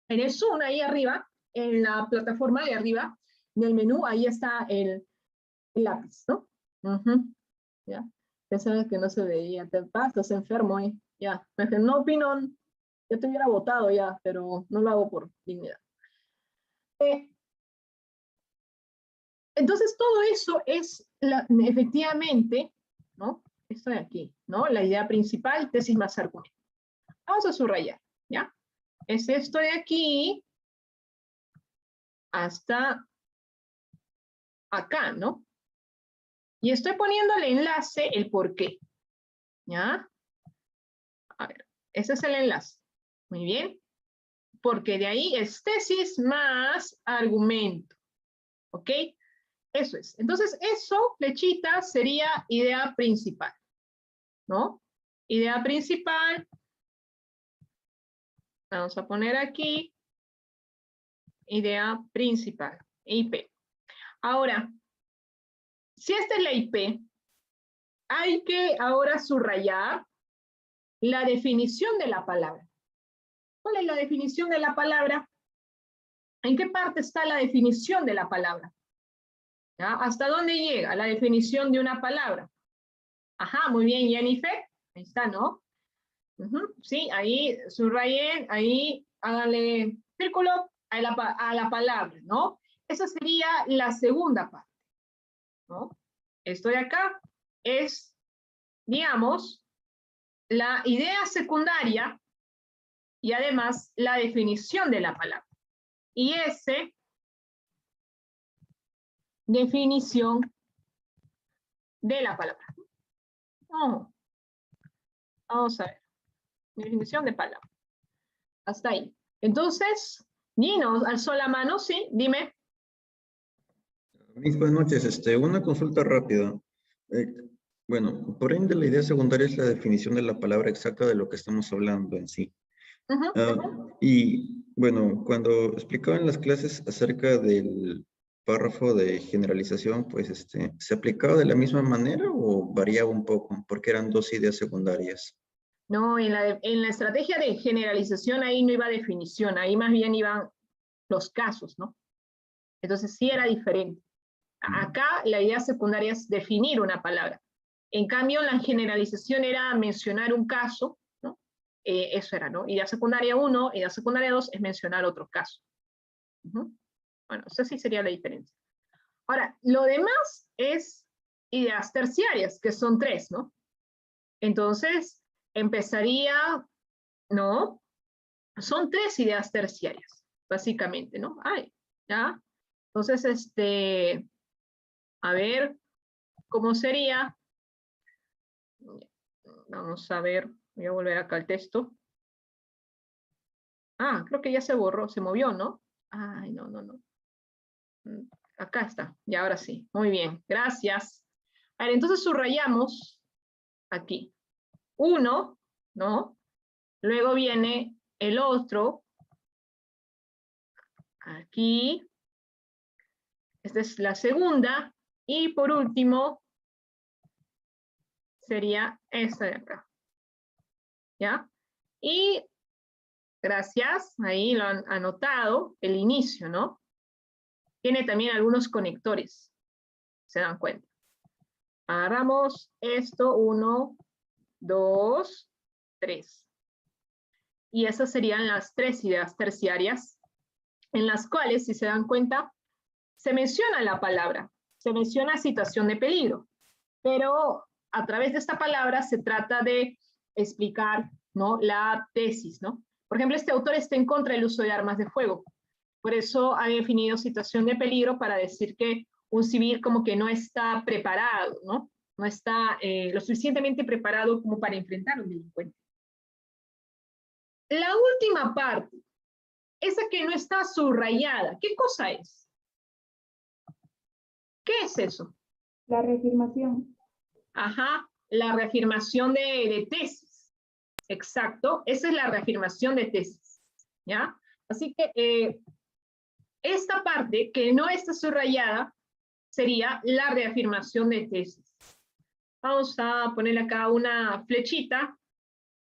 En el Zoom, ahí arriba, en la plataforma de arriba, en el menú, ahí está el lápiz, ¿no? Ya. Ya sabes que no se veía, te pasas enfermo, ¿eh? Ya. No opino, yo te hubiera votado ya, pero no lo hago por dignidad. Entonces, todo eso es efectivamente, ¿no? Esto de aquí, ¿no? La idea principal, tesis más argumento. Vamos a subrayar, ¿ya? Es esto de aquí hasta acá, ¿no? Y estoy poniendo el enlace, el por qué, ¿ya? A ver, ese es el enlace. Muy bien. Porque de ahí es tesis más argumento. ¿Ok? Eso es. Entonces, eso, flechita, sería idea principal. ¿No? Idea principal. Vamos a poner aquí. Idea principal. IP. Ahora, si esta es la IP, hay que ahora subrayar la definición de la palabra. ¿Cuál es la definición de la palabra? ¿En qué parte está la definición de la palabra? ¿Ya? ¿Hasta dónde llega la definición de una palabra? Ajá, muy bien, Jennifer. Ahí está, ¿no? Sí, ahí subrayen, ahí háganle círculo a la palabra, ¿no? Esa sería la segunda parte, ¿no? Esto de acá es, digamos, la idea secundaria y además la definición de la palabra. Y S, definición de la palabra. Oh. Vamos a ver. Definición de palabra. Hasta ahí. Entonces, Gino, alzó la mano, ¿sí? Dime.
Mis buenas noches. Una consulta rápida. Bueno, por ende, la idea secundaria es la definición de la palabra exacta de lo que estamos hablando en sí. Y bueno, cuando explicaba en las clases acerca del párrafo de generalización, pues ¿se aplicaba de la misma manera o variaba un poco? Porque eran dos ideas secundarias.
No, en la estrategia de generalización ahí no iba definición, ahí más bien iban los casos, ¿no? Entonces sí era diferente. Acá la idea secundaria es definir una palabra. En cambio, la generalización era mencionar un caso, ¿no? Eso era, ¿no? Idea secundaria 1, idea secundaria 2 es mencionar otro caso. Bueno, eso sí sería la diferencia. Ahora, lo demás es ideas terciarias, que son 3, ¿no? Entonces, empezaría, ¿no? Son 3 ideas terciarias, básicamente, ¿no? Ay, ¿ya? Entonces, a ver, ¿cómo sería? Vamos a ver, voy a volver acá al texto. Ah, creo que ya se borró, se movió, ¿no? Ay, no. Acá está, y ahora sí. Muy bien, gracias. A ver, entonces subrayamos aquí. 1, ¿no? Luego viene el otro. Aquí. Esta es la segunda. Y por último, sería esta de acá. ¿Ya? Y gracias, ahí lo han anotado, el inicio, ¿no? Tiene también algunos conectores, se dan cuenta. Agarramos esto, 1, 2, 3. Y esas serían las 3 ideas terciarias, en las cuales, si se dan cuenta, se menciona la palabra, se menciona situación de peligro, pero a través de esta palabra se trata de explicar, ¿no? La tesis, ¿no? Por ejemplo, este autor está en contra del uso de armas de fuego. Por eso ha definido situación de peligro para decir que un civil como que no está preparado, ¿no? No está lo suficientemente preparado como para enfrentar a un delincuente. La última parte, esa que no está subrayada, ¿qué cosa es? ¿Qué es eso?
La reafirmación.
Ajá, la reafirmación de tesis. Exacto, esa es la reafirmación de tesis. ¿Ya? Así que esta parte que no está subrayada sería la reafirmación de tesis. Vamos a ponerle acá una flechita.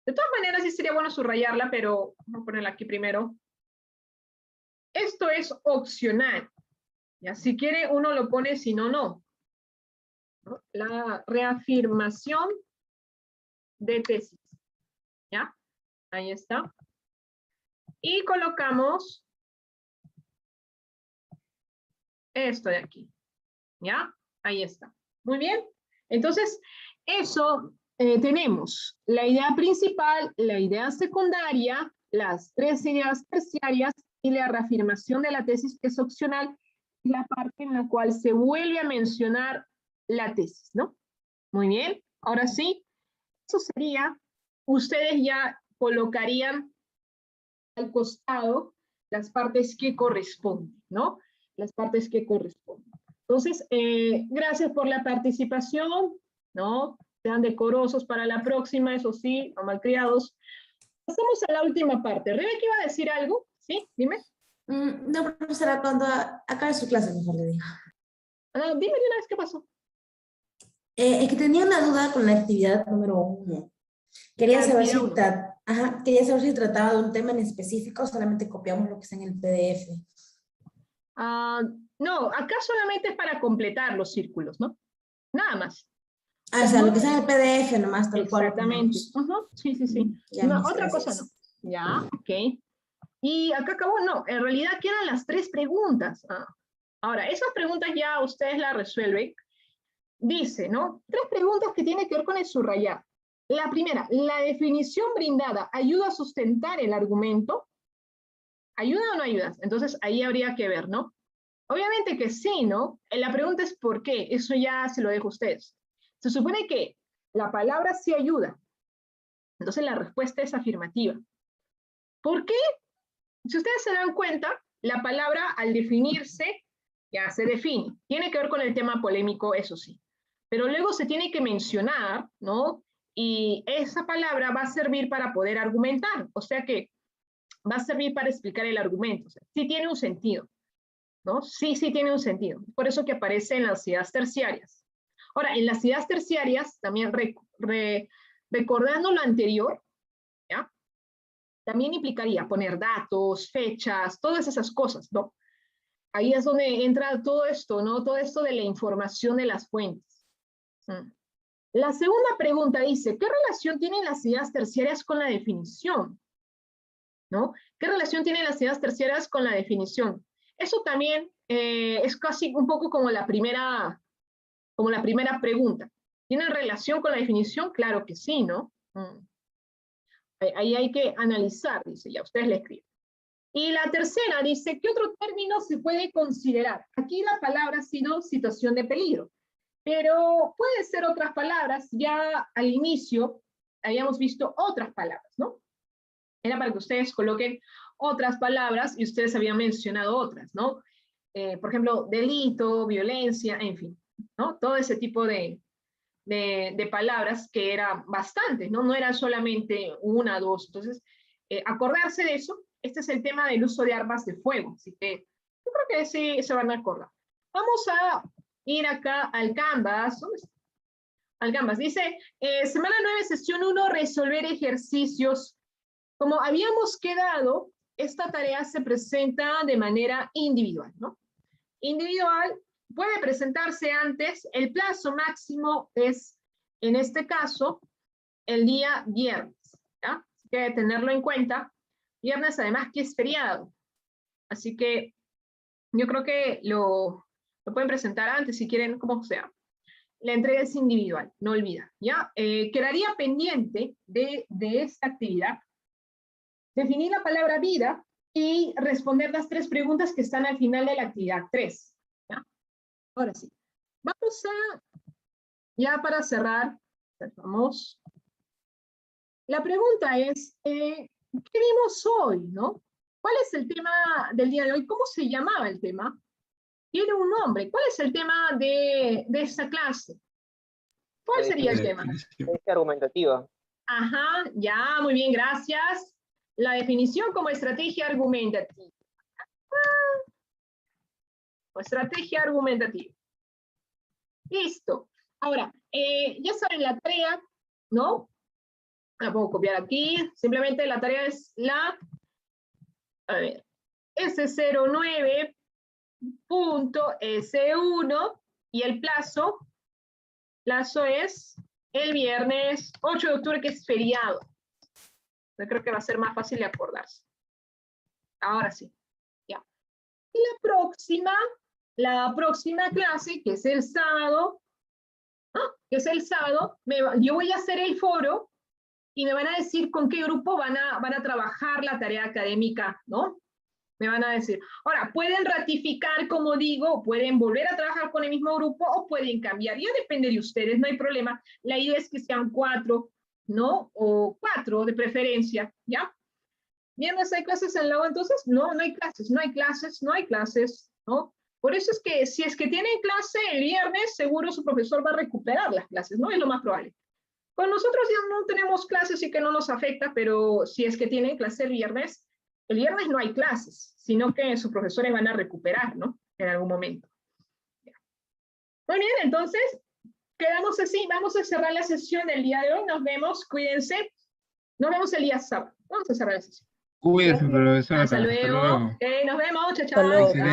De todas maneras, sí sería bueno subrayarla, pero vamos a ponerla aquí primero. Esto es opcional. ¿Ya? Si quiere, uno lo pone, si no, no. La reafirmación de tesis. ¿Ya? Ahí está. Y colocamos esto de aquí. ¿Ya? Ahí está. Muy bien. Entonces, eso tenemos la idea principal, la idea secundaria, las 3 ideas terciarias y la reafirmación de la tesis, que es opcional, la parte en la cual se vuelve a mencionar la tesis, ¿no? Muy bien. Ahora sí, eso sería, ustedes ya colocarían al costado las partes que corresponden, ¿no? Las partes que corresponden. Entonces, gracias por la participación, ¿no? Sean decorosos para la próxima, eso sí, no malcriados. Pasamos a la última parte. Rebeca, ¿iba a decir algo? ¿Sí? Dime.
No, profesora, cuando acabe su clase, mejor le digo.
Dime de una vez qué pasó.
Es que tenía una duda con la actividad número 1. Quería saber si trataba de un tema en específico o solamente copiamos lo que está en el PDF.
No, acá solamente es para completar los círculos, ¿no? Nada más.
O sea, lo que está en el PDF nomás, tal cual.
Exactamente. Sí. No, otra cosa no. Ya, ok. Y acá acabó, no, en realidad quedan las 3 preguntas. Ahora, esas preguntas ya ustedes las resuelven. Dice, ¿no? 3 preguntas que tienen que ver con el subrayar. La primera, ¿la definición brindada ayuda a sustentar el argumento? ¿Ayuda o no ayuda? Entonces ahí habría que ver, ¿no? Obviamente que sí, ¿no? La pregunta es ¿por qué? Eso ya se lo dejo a ustedes. Se supone que la palabra sí ayuda. Entonces la respuesta es afirmativa. ¿Por qué? Si ustedes se dan cuenta, la palabra al definirse, ya se define. Tiene que ver con el tema polémico, eso sí. Pero luego se tiene que mencionar, ¿no? Y esa palabra va a servir para poder argumentar. O sea que va a servir para explicar el argumento. O sea, sí tiene un sentido, ¿no? Sí tiene un sentido. Por eso que aparece en las ideas terciarias. Ahora, en las ideas terciarias, también recordando lo anterior, ¿ya? También implicaría poner datos, fechas, todas esas cosas, ¿no? Ahí es donde entra todo esto, ¿no? Todo esto de la información de las fuentes. La segunda pregunta dice, ¿qué relación tienen las ideas terciarias con la definición? ¿No? ¿Qué relación tienen las ideas terciarias con la definición? Eso también es casi un poco como la primera pregunta. ¿Tienen relación con la definición? Claro que sí, ¿no? Ahí hay que analizar, dice, ya ustedes le escriben. Y la tercera dice, ¿qué otro término se puede considerar? Aquí la palabra ha sido situación de peligro, pero puede ser otras palabras. Ya al inicio habíamos visto otras palabras, ¿no? Era para que ustedes coloquen otras palabras y ustedes habían mencionado otras, ¿no? Por ejemplo, delito, violencia, en fin, ¿no? Todo ese tipo de palabras que eran bastantes, ¿no? No eran solamente una, dos. Entonces, acordarse de eso. Este es el tema del uso de armas de fuego, así que yo creo que sí se van a acordar. Vamos a ir acá al Canvas. ¿Dónde está? Al Canvas. Dice, semana 9, sesión 1, resolver ejercicios. Como habíamos quedado, esta tarea se presenta de manera individual, ¿no? Individual puede presentarse antes, el plazo máximo es, en este caso, el día viernes, ¿ya? Así que tenerlo en cuenta. Viernes, además, que es feriado. Así que yo creo que lo pueden presentar antes, si quieren, como sea. La entrega es individual, no olvida, ¿ya? Quedaría pendiente de esta actividad definir la palabra vida y responder las 3 preguntas que están al final de la actividad 3. ¿Ya? Ahora sí. Vamos a, ya para cerrar, vamos. La pregunta es, ¿qué vimos hoy, no? ¿Cuál es el tema del día de hoy? ¿Cómo se llamaba el tema? Tiene un nombre. ¿Cuál es el tema de esta clase? ¿Cuál sería el tema?
Estrategia argumentativa.
Ajá, ya, muy bien, gracias. La definición como estrategia argumentativa. O estrategia argumentativa. Listo. Ahora, ya saben la tarea, ¿no? La puedo copiar aquí. Simplemente la tarea es la, a ver, S09.S1 y el plazo es el viernes 8 de octubre, que es feriado. Yo creo que va a ser más fácil de acordarse. Ahora sí. Ya. Y la próxima clase, que es el sábado, yo voy a hacer el foro y me van a decir con qué grupo van a trabajar la tarea académica, ¿no? Me van a decir. Ahora, pueden ratificar, como digo, pueden volver a trabajar con el mismo grupo o pueden cambiar. Ya depende de ustedes, no hay problema. La idea es que sean 4, ¿no? O 4 de preferencia, ¿ya? ¿Viernes hay clases en la U? Entonces, no hay clases, ¿no? Por eso es que si es que tienen clase el viernes, seguro su profesor va a recuperar las clases, ¿no? Es lo más probable. Con nosotros ya no tenemos clases y que no nos afecta, pero si es que tienen clase el viernes no hay clases, sino que sus profesores van a recuperar, ¿no? En algún momento. Muy bien, entonces, quedamos así. Vamos a cerrar la sesión del día de hoy. Nos vemos, cuídense. Nos vemos el día sábado. Vamos a cerrar la sesión.
Cuídense, profesor.
Hasta luego. Nos vemos, chao, chao.
Excelente.